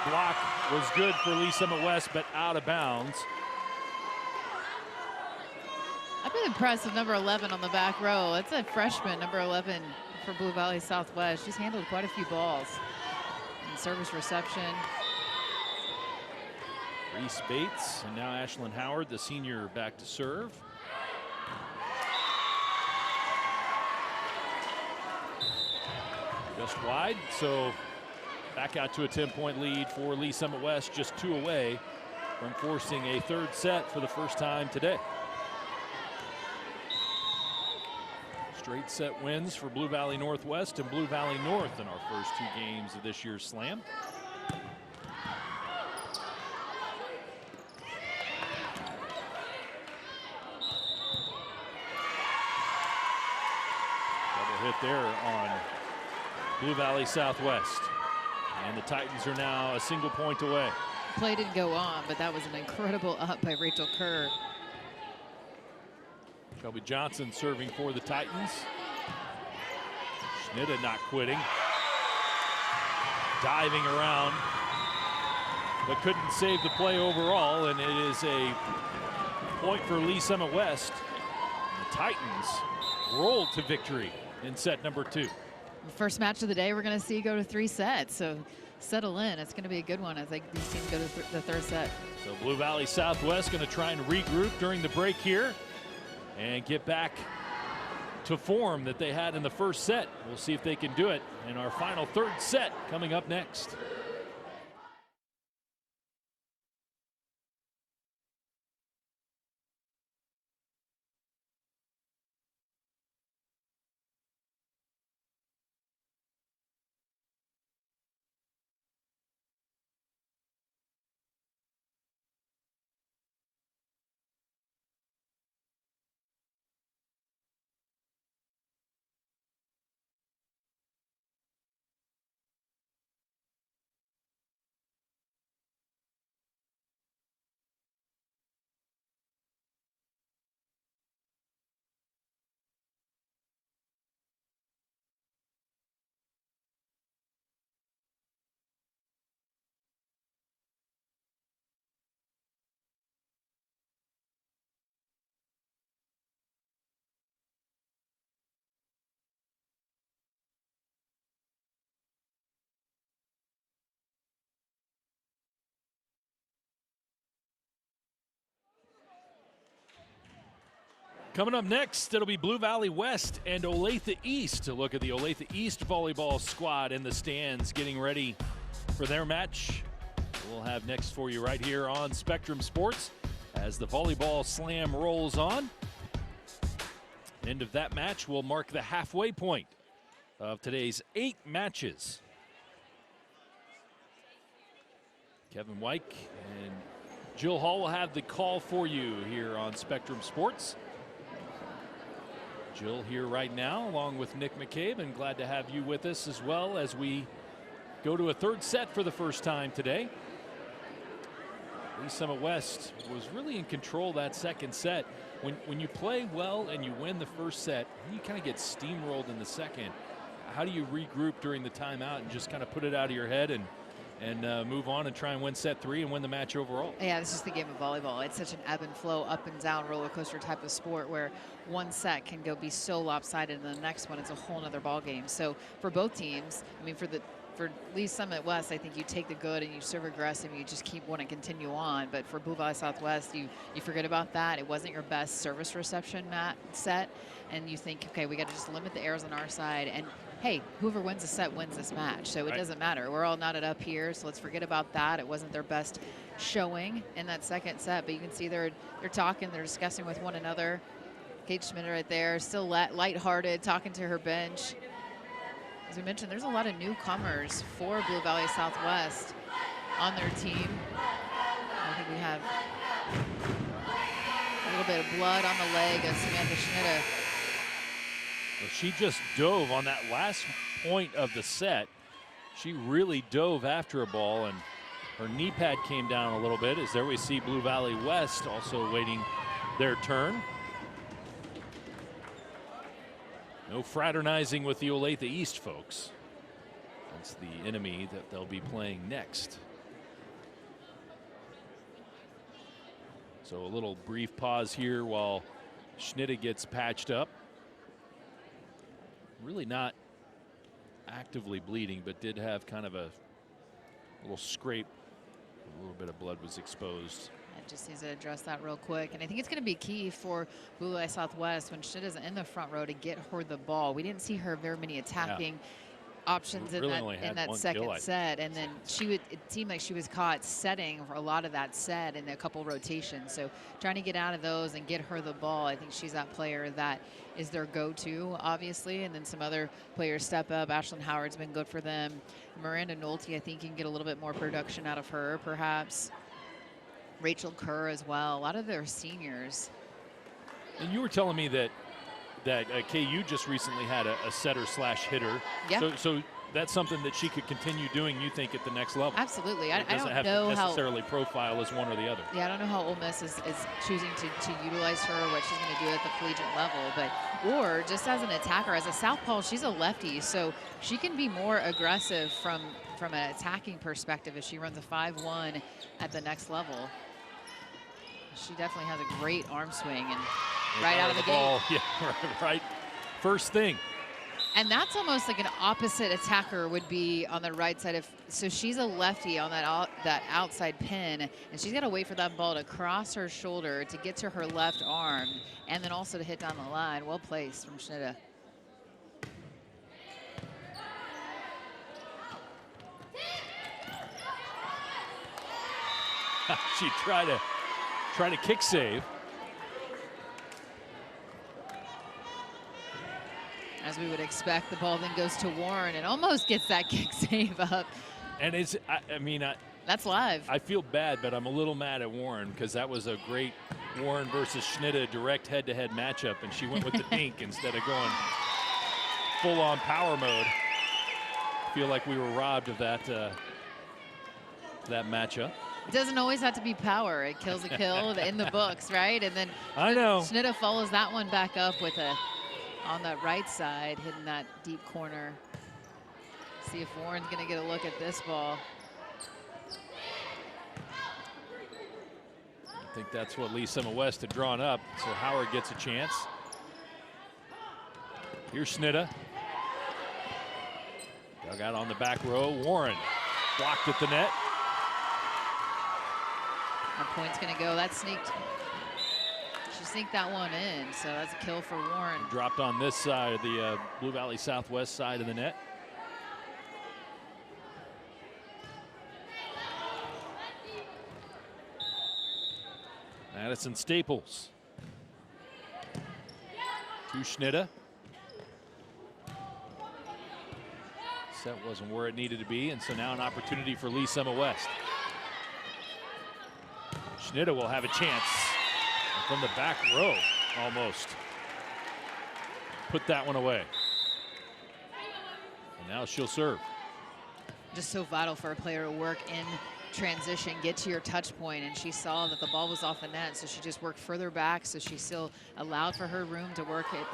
Block was good for Lee Summit West, but out of bounds. I've been impressed with number 11 on the back row. That's a freshman, number 11 for Blue Valley Southwest. She's handled quite a few balls. And service reception. Reese Bates and now Ashlyn Howard, the senior, back to serve. Just wide, so back out to a 10-point lead for Lee Summit West, just 2 away from forcing a third set for the first time today. Straight set wins for Blue Valley Northwest and Blue Valley North in our first 2 games of this year's Slam. Double hit there on Blue Valley Southwest. And the Titans are now a single point away. Play didn't go on, but that was an incredible up by Rachel Kerr. Shelby Johnson serving for the Titans. Schnitt not quitting. Diving around, but couldn't save the play overall, and it is a point for Lee Summit West. The Titans rolled to victory in set number 2. First match of the day we're going to see go to 3 sets, so settle in. It's going to be a good one as these teams go to the third set. So Blue Valley Southwest going to try and regroup during the break here and get back to form that they had in the first set. We'll see if they can do it in our final third set coming up next. Coming up next, it'll be Blue Valley West and Olathe East to look at the Olathe East volleyball squad in the stands getting ready for their match. We'll have next for you right here on Spectrum Sports as the volleyball slam rolls on. End of that match will mark the halfway point of today's 8 matches. Kevin Wyke and Jill Hall will have the call for you here on Spectrum Sports. Jill here right now along with Nick McCabe, and glad to have you with us as well as we go to a third set for the first time today. Lee Summit West was really in control that second set. When you play well and you win the first set, you kind of get steamrolled in the second. How do you regroup during the timeout and just kind of put it out of your head and move on and try and win set 3 and win the match overall? Yeah, this is the game of volleyball. It's such an ebb and flow, up and down roller coaster type of sport where one set can go be so lopsided and the next one is a whole nother ball game. So for both teams, I mean, for Lee Summit West, I think you take the good and you serve aggressive and you just keep wanting to continue on. But for Blue Valley Southwest, you forget about that. It wasn't your best service reception set, and you think, okay, we got to just limit the errors on our side. And hey, whoever wins the set wins this match, so it doesn't matter. We're all knotted up here, so let's forget about that. It wasn't their best showing in that second set, but you can see they're talking, they're discussing with one another. Kate Schmidt right there, still lighthearted, talking to her bench. As we mentioned, there's a lot of newcomers for Blue Valley Southwest on their team. I think we have a little bit of blood on the leg of Samantha Schmidt. Well, she just dove on that last point of the set. She really dove after a ball, and her knee pad came down a little bit. As there we see Blue Valley West also waiting their turn. No fraternizing with the Olathe East folks. That's the enemy that they'll be playing next. So a little brief pause here while Schnitte gets patched up. Really not actively bleeding, but did have kind of a little scrape. A little bit of blood was exposed. It just needs to address that real quick. And I think it's going to be key for Blue Valley Southwest when Schnitt is in the front row to get her the ball. We didn't see her very many attacking options in that second set. And then it seemed like she was caught setting for a lot of that set in a couple rotations. So trying to get out of those and get her the ball, I think she's that player that is their go-to, obviously. And then some other players step up. Ashlyn Howard's been good for them. Miranda Nolte, I think you can get a little bit more production out of her, perhaps. Rachel Kerr as well. A lot of their seniors. And you were telling me that KU just recently had a setter slash hitter. Yeah. So that's something that she could continue doing, you think, at the next level. Absolutely. I don't have know to necessarily profile as one or the other. Yeah, I don't know how Ole Miss is choosing to utilize her, or what she's going to do at the collegiate level, or just as an attacker, as a southpaw, she's a lefty, so she can be more aggressive from an attacking perspective if she runs a 5-1 at the next level. She definitely has a great arm swing and right out of the ball. gate. Yeah, right. First thing. And that's almost like an opposite attacker would be on the right side. So she's a lefty on that outside pin, and she's got to wait for that ball to cross her shoulder to get to her left arm, and then also to hit down the line. Well placed from Schnitte. She tried to kick save. As we would expect, the ball then goes to Warren and almost gets that kick save up. And that's live. I feel bad, but I'm a little mad at Warren because that was a great Warren versus Schnitte direct head-to-head matchup, and she went with the dink instead of going full-on power mode. I feel like we were robbed of that matchup. It doesn't always have to be power. It kills a kill in the books, right? And then I know Schnitte follows that one back up with on the right side, hitting that deep corner. See if Warren's going to get a look at this ball. I think that's what Lee Summit West had drawn up, so Howard gets a chance. Here's Schnitte. Dug out on the back row. Warren blocked at the net. That point's going to go. That sneaked. She sink that one in, so that's a kill for Warren. Dropped on this side, the Blue Valley Southwest side of the net. Madison Staples to Schnitta. Set wasn't where it needed to be, and so now an opportunity for Lee Summit West. Schnitta will have a chance from the back row, almost. Put that one away. And now she'll serve. Just so vital for a player to work in transition, get to your touch point, and she saw that the ball was off the net, so she just worked further back, so she still allowed for her room to work it.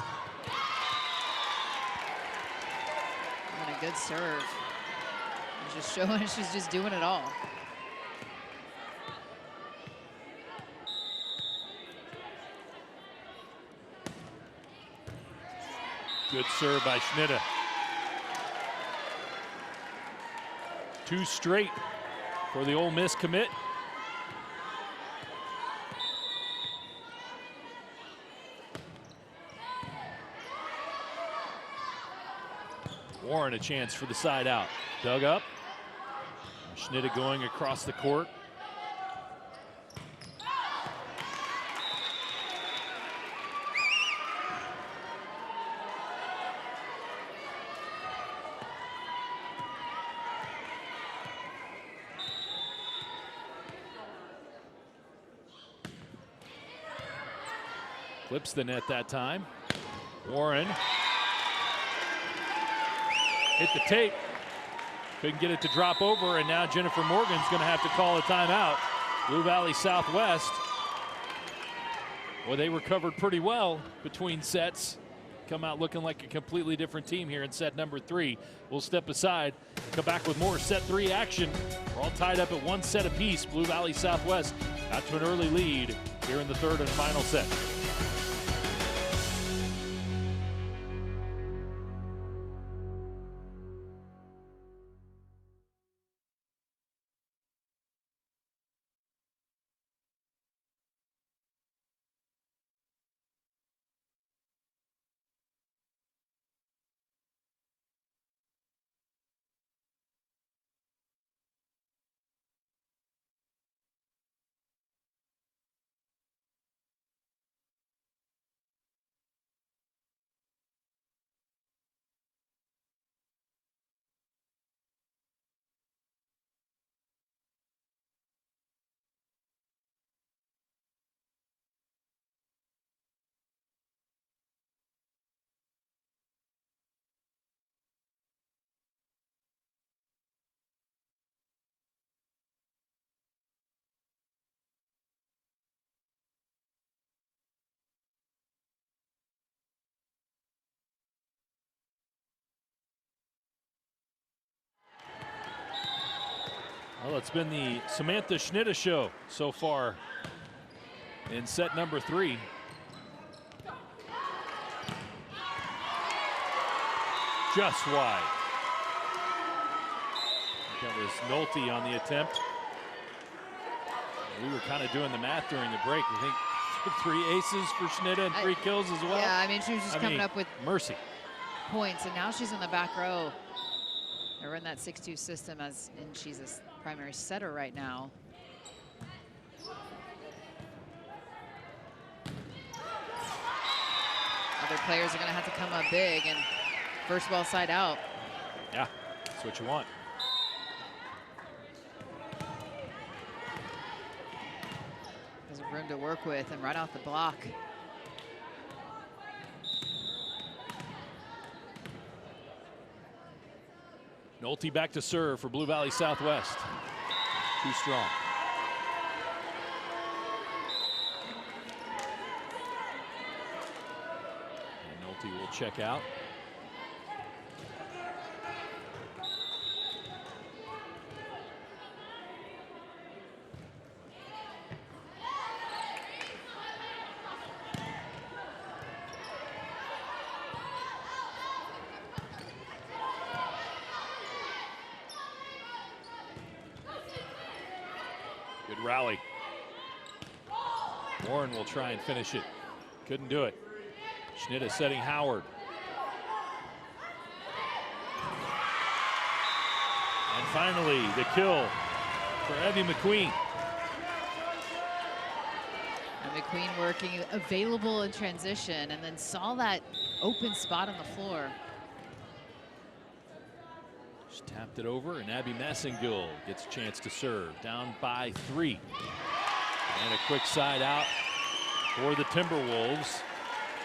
And a good serve. She's just showing she's just doing it all. Good serve by Schnitta. 2 straight for the Ole Miss commit. Warren a chance for the side out. Dug up. Schnitta going across the court. Clips the net that time. Warren hit the tape. Couldn't get it to drop over, and now Jennifer Morgan's going to have to call a timeout. Blue Valley Southwest. Well, they recovered pretty well between sets. Come out looking like a completely different team here in set number 3. We'll step aside, come back with more set 3 action. We're all tied up at 1 set apiece. Blue Valley Southwest out to an early lead here in the 3rd and final set. Well, it's been the Samantha Schnitta show so far in set number 3. Just wide. That was Nolte on the attempt. We were kind of doing the math during the break. We think 3 aces for Schnitta and 3 kills as well. Yeah, I mean, she was just coming up with mercy points, and now she's in the back row. They run that 6-2 system, and she's a primary setter right now. Other players are going to have to come up big, and first ball side out. Yeah, that's what you want. There's room to work with, and right off the block. Nolte back to serve for Blue Valley Southwest. Too strong. And Nolte will check out. Good rally. Warren will try and finish it. couldn't do it. Schnitta setting Howard. And finally, the kill for Evie McQueen. And McQueen working available in transition and then saw that open spot on the floor. She tapped it over, and Abby Massengill gets a chance to serve. Down by 3. And a quick side out for the Timberwolves.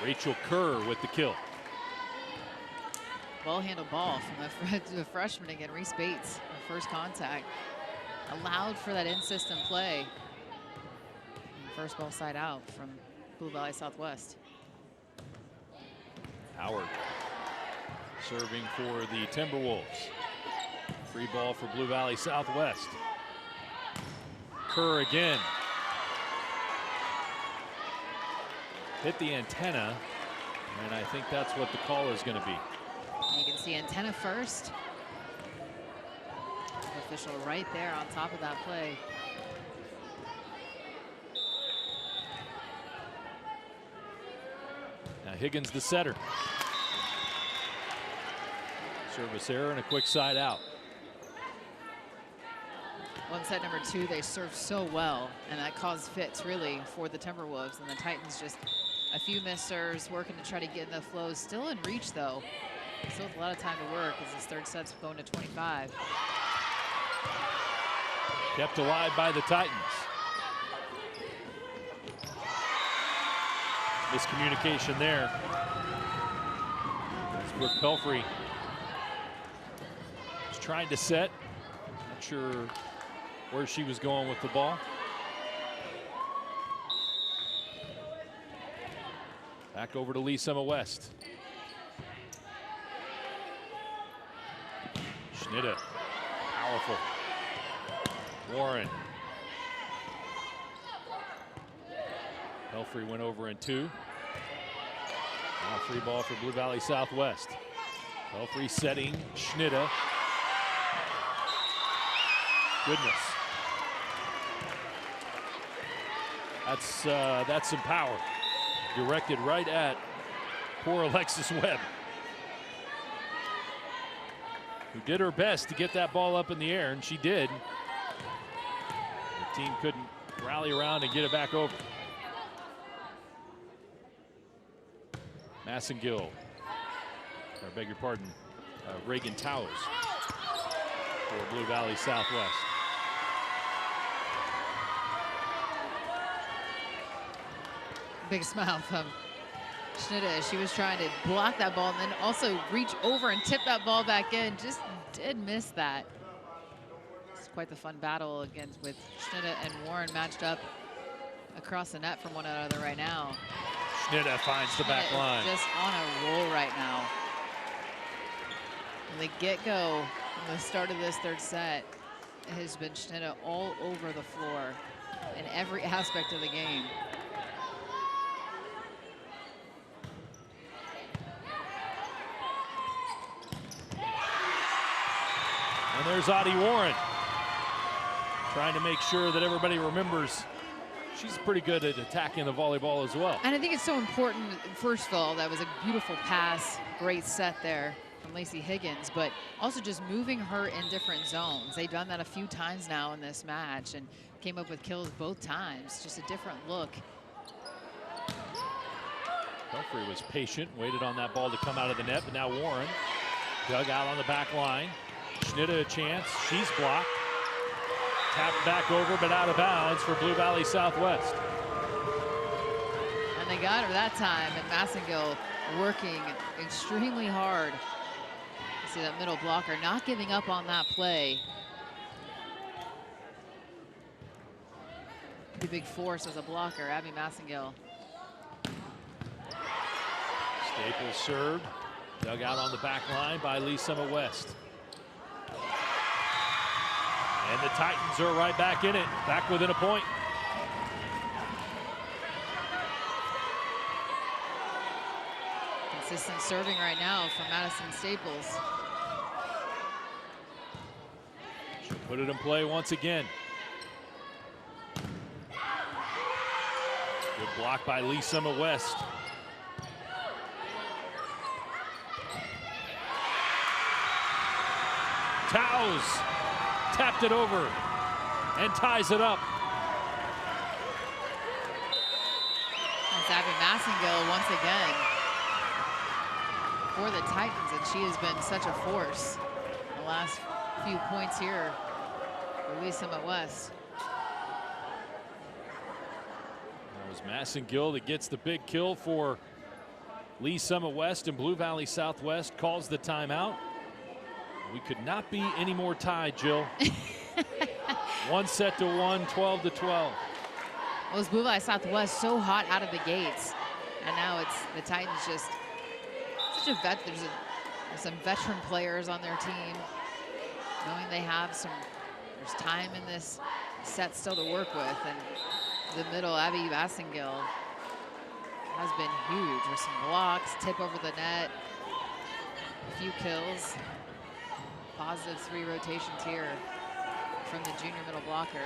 Rachel Kerr with the kill. Well-handled ball from the freshman again, Reese Bates, her first contact. Allowed for that in-system play. And first ball side out from Blue Valley Southwest. Howard serving for the Timberwolves. Free ball for Blue Valley Southwest. Kerr again. Hit the antenna, and I think that's what the call is going to be. You can see antenna first. Official right there on top of that play. Now Higgins the setter. Service error and a quick side out. Well, in set number 2, they served so well, and that caused fits really for the Timberwolves, and the Titans just a few missed serves, working to try to get in the flow. Still in reach though. Still with a lot of time to work as this third set's going to 25. Kept alive by the Titans. Miscommunication there. As Brooke Pelfrey was trying to set. Not sure where she was going with the ball. Back over to Lee Summit West. Schnitta, powerful. Warren. Pelfrey went over in 2. Now free ball for Blue Valley Southwest. Pelfrey setting Schnitta. Goodness. That's some power. Directed right at poor Alexis Webb, who did her best to get that ball up in the air, and she did. The team couldn't rally around and get it back over. Massengill, or beg your pardon, Reagan Towers for Blue Valley Southwest. Big smile from Schnitta. She was trying to block that ball and then also reach over and tip that ball back in. Just did miss that. It's quite the fun battle against with Schnitta and Warren matched up across the net from one another right now. Schnitta finds the back line. Just on a roll right now. From the get-go, from the start of this third set, it has been Schnitta all over the floor in every aspect of the game. And there's Audie Warren, trying to make sure that everybody remembers she's pretty good at attacking the volleyball as well. And I think it's so important, first of all, that was a beautiful pass, great set there from Lacey Higgins, but also just moving her in different zones. They've done that a few times now in this match and came up with kills both times. Just a different look. Pelfrey was patient, waited on that ball to come out of the net, but now Warren dug out on the back line. Schnitta a chance, she's blocked. Tapped back over, but out of bounds for Blue Valley Southwest. And they got her that time, and Massengill working extremely hard. You see that middle blocker not giving up on that play. The big force as a blocker, Abby Massengill. Staples served, dug out on the back line by Lee Summit West. And the Titans are right back in it, back within a point. Consistent serving right now from Madison Staples. She'll put it in play once again. Good block by Lee Summit West. Towes tapped it over and ties it up. That's Abby Massengill once again for the Titans, and she has been such a force the last few points here for Lee Summit West. That was Massengill that gets the big kill for Lee Summit West, and Blue Valley Southwest calls the timeout. We could not be any more tied, Jill. 1 set to 1, 12 to 12. Well, it's Blue Valley Southwest so hot out of the gates, and now it's the Titans just such a vet. There's some veteran players on their team, knowing they have there's time in this set still to work with, and the middle, Abby Massengill has been huge with some blocks, tip over the net, a few kills. Positive 3 rotations here from the junior middle blocker.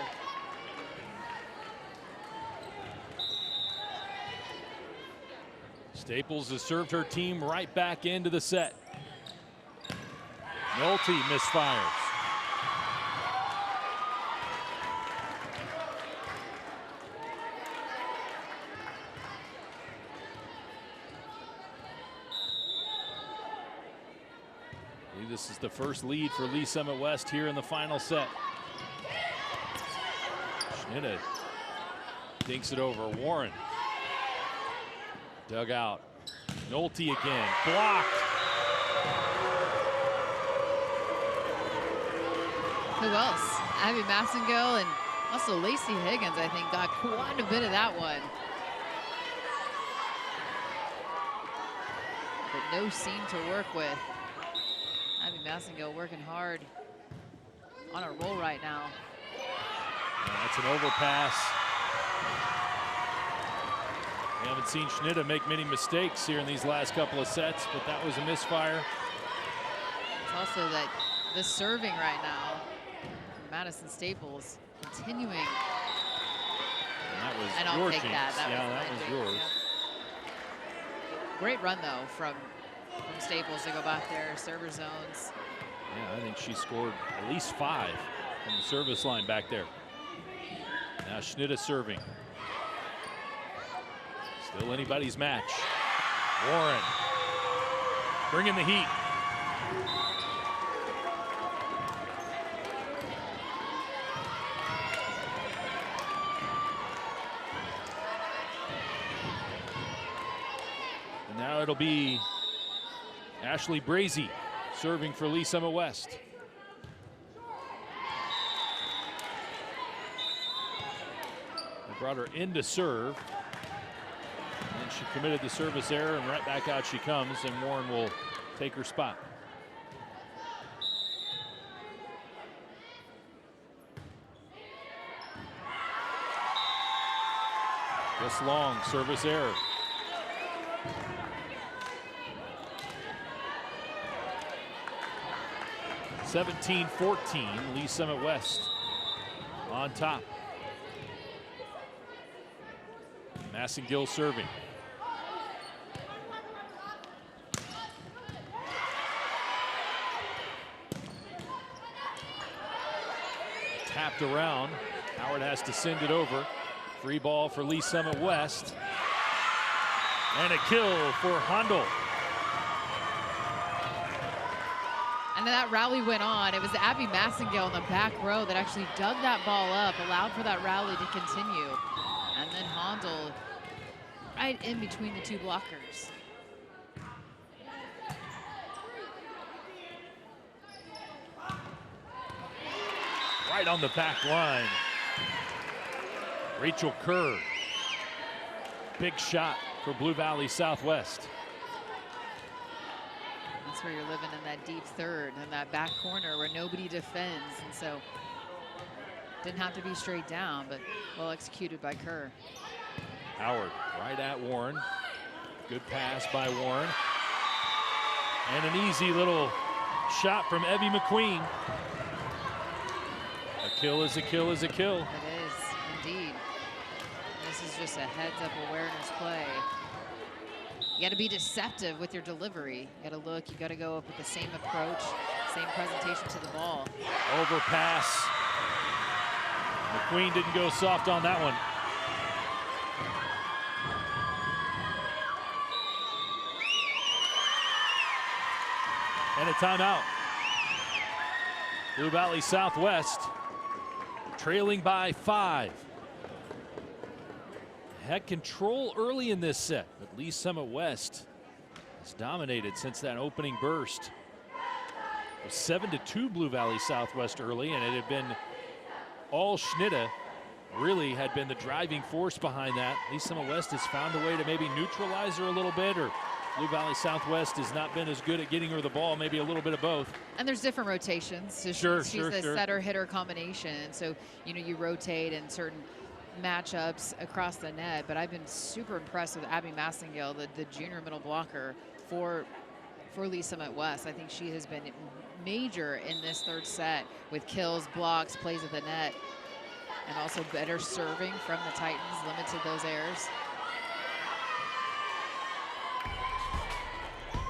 Staples has served her team right back into the set. Nolte misfires. This is the first lead for Lee Summit West here in the final set. Schnitta dinks it over. Warren dug out. Nolte again, blocked. Who else? Abby Massengill and also Lacey Higgins, I think, got quite a bit of that one. But no seam to work with. Abby Massengill working hard on a roll right now. That's an overpass. We haven't seen Schnitta make many mistakes here in these last couple of sets, but that was a misfire. It's also that the serving right now from Madison Staples continuing. And that was and I'll your take chance. that. That was yours. Yeah. Great run though from Staples to go back there, server zones. Yeah, I think she scored at least 5 from the service line back there. Now Schnitta serving. Still anybody's match. Warren bringing the heat. And now it'll be Ashley Brazy serving for Lee Summit West. They brought her in to serve. And she committed the service error, and right back out she comes, and Warren will take her spot. Just long, service error. (17-14), Lee Summit West on top. Massengill serving. Tapped around. Howard has to send it over. Free ball for Lee Summit West. And a kill for Handel. And then that rally went on. It was Abby Massengill in the back row that actually dug that ball up, allowed for that rally to continue. And then Handel right in between the two blockers. Right on the back line. Rachel Kerr. Big shot for Blue Valley Southwest. That's where you're living in that deep third and that back corner where nobody defends. And so didn't have to be straight down, but well executed by Kerr. Howard right at Warren. Good pass by Warren. And an easy little shot from Evie McQueen. A kill is a kill is a kill. It is indeed. This This is just a heads-up awareness play. You got to be deceptive with your delivery. You got to look. You got to go up with the same approach, same presentation to the ball. Overpass. McQueen didn't go soft on that one. And a timeout. Blue Valley Southwest trailing by 5. Had control early in this set, but Lee Summit West has dominated since that opening burst. It was 7-2 Blue Valley Southwest early, and it had been all Schnitte really had been the driving force behind that. Lee Summit West has found a way to maybe neutralize her a little bit, or Blue Valley Southwest has not been as good at getting her the ball, maybe a little bit of both. And there's different rotations. So she's a setter-hitter combination, and so you rotate in certain matchups across the net. But I've been super impressed with Abby Massengale, the junior middle blocker for Lee Summit West. I think she has been major in this third set with kills, blocks, plays at the net, and also better serving from the Titans, limited those errors.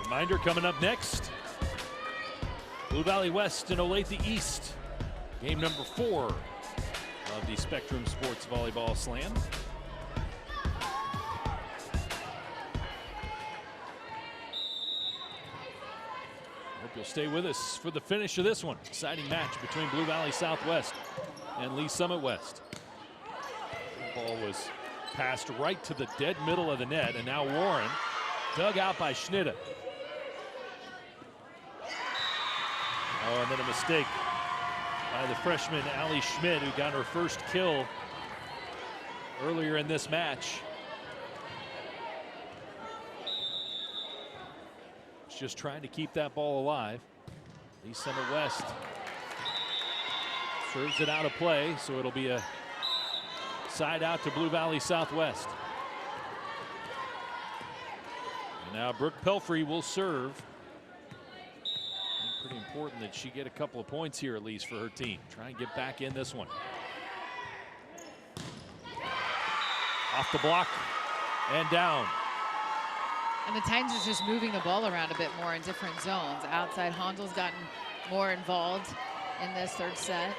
Reminder coming up next. Blue Valley West and Olathe East. Game number 4 of the Spectrum Sports Volleyball Slam. Hope you'll stay with us for the finish of this one. Exciting match between Blue Valley Southwest and Lee Summit West. The ball was passed right to the dead middle of the net, and now Warren dug out by Schnitte. Oh, and then a mistake by the freshman Allie Schmidt, who got her first kill earlier in this match. She's just trying to keep that ball alive. Lee Summit West serves it out of play, so it'll be a side out to Blue Valley Southwest. And now Brooke Pelfrey will serve. Pretty important that she get a couple of points here at least for her team. Try and get back in this one. Off the block and down. And the Titans is just moving the ball around a bit more in different zones. Outside, Hondel's gotten more involved in this third set.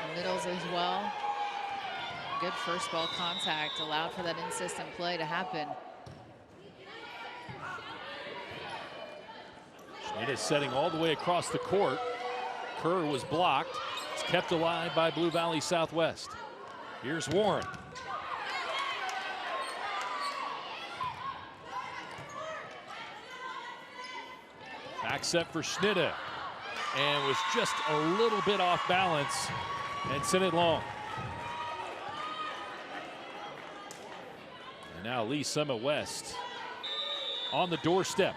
The middles as well. Good first ball contact allowed for that in-system play to happen. It is setting all the way across the court. Kerr was blocked. It's kept alive by Blue Valley Southwest. Here's Warren. Back set for Schnitte. And was just a little bit off balance and sent it long. And now Lee Summit West on the doorstep.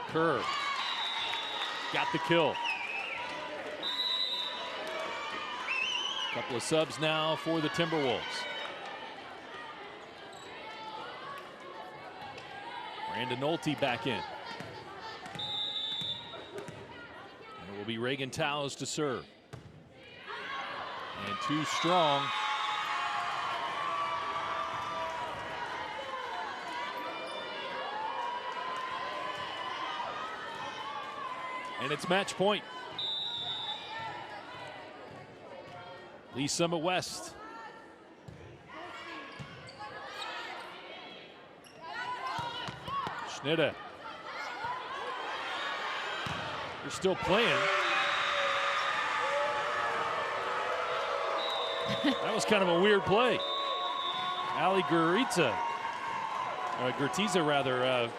Kerr got the kill. Couple of subs now for the Timberwolves. Brandon Nolte back in. And it will be Reagan Towers to serve. And too strong. And it's match point. Lee Summit West. Schnitte. You're still playing. That was kind of a weird play. Ali Gertiza rather,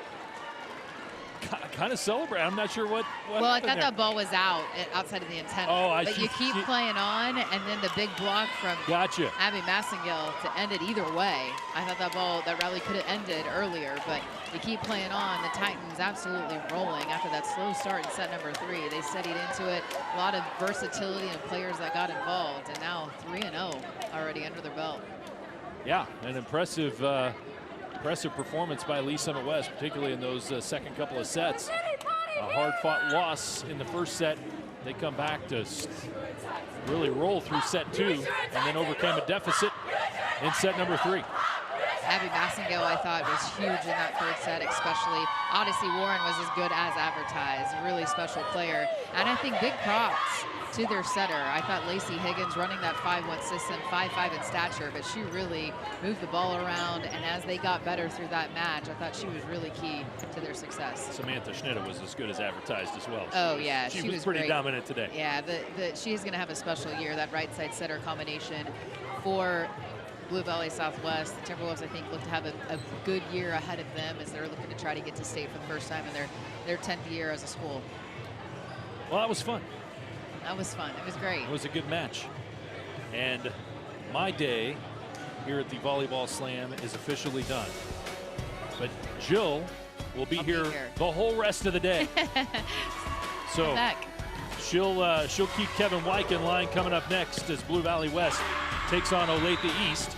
kind of celebrate. I'm not sure what well, I thought that ball was outside of the antenna. Oh, but you keep playing on, and then the big block from Abby Massengale to end it either way. I thought that rally could have ended earlier, but you keep playing on. The Titans absolutely rolling after that slow start in set number 3. They steadied into it. A lot of versatility and players that got involved, and now 3-0 already under their belt. Yeah, an impressive performance by Lee Summit West, particularly in those second couple of sets. a hard-fought loss in the first set. They come back to really roll through set 2 and then overcame a deficit in set number 3. Abby Massengill, I thought, was huge in that third set, especially. Odyssey Warren was as good as advertised, a really special player. And I think big props to their setter. I thought Lacey Higgins running that 5-1 system, 5'5" in stature, but she really moved the ball around. And as they got better through that match, I thought she was really key to their success. Samantha Schnitter was as good as advertised as well. She was pretty great. Dominant today. Yeah, she's going to have a special year, that right side setter combination for Blue Valley Southwest. The Timberwolves, I think, look to have a good year ahead of them as they're looking to try to get to state for the first time in their 10th year as a school. Well, that was fun. That was fun. It was great. It was a good match. And my day here at the Volleyball Slam is officially done. But Jill will be here the whole rest of the day. So she'll keep Kevin Wyke in line coming up next as Blue Valley West takes on Olathe East.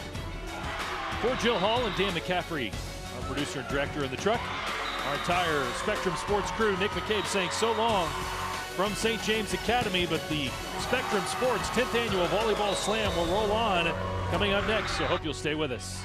For Jill Hall and Dan McCaffrey, our producer and director in the truck, our entire Spectrum Sports crew, Nick McCabe saying so long from St. James Academy, but the Spectrum Sports 10th Annual Volleyball Slam will roll on coming up next, so hope you'll stay with us.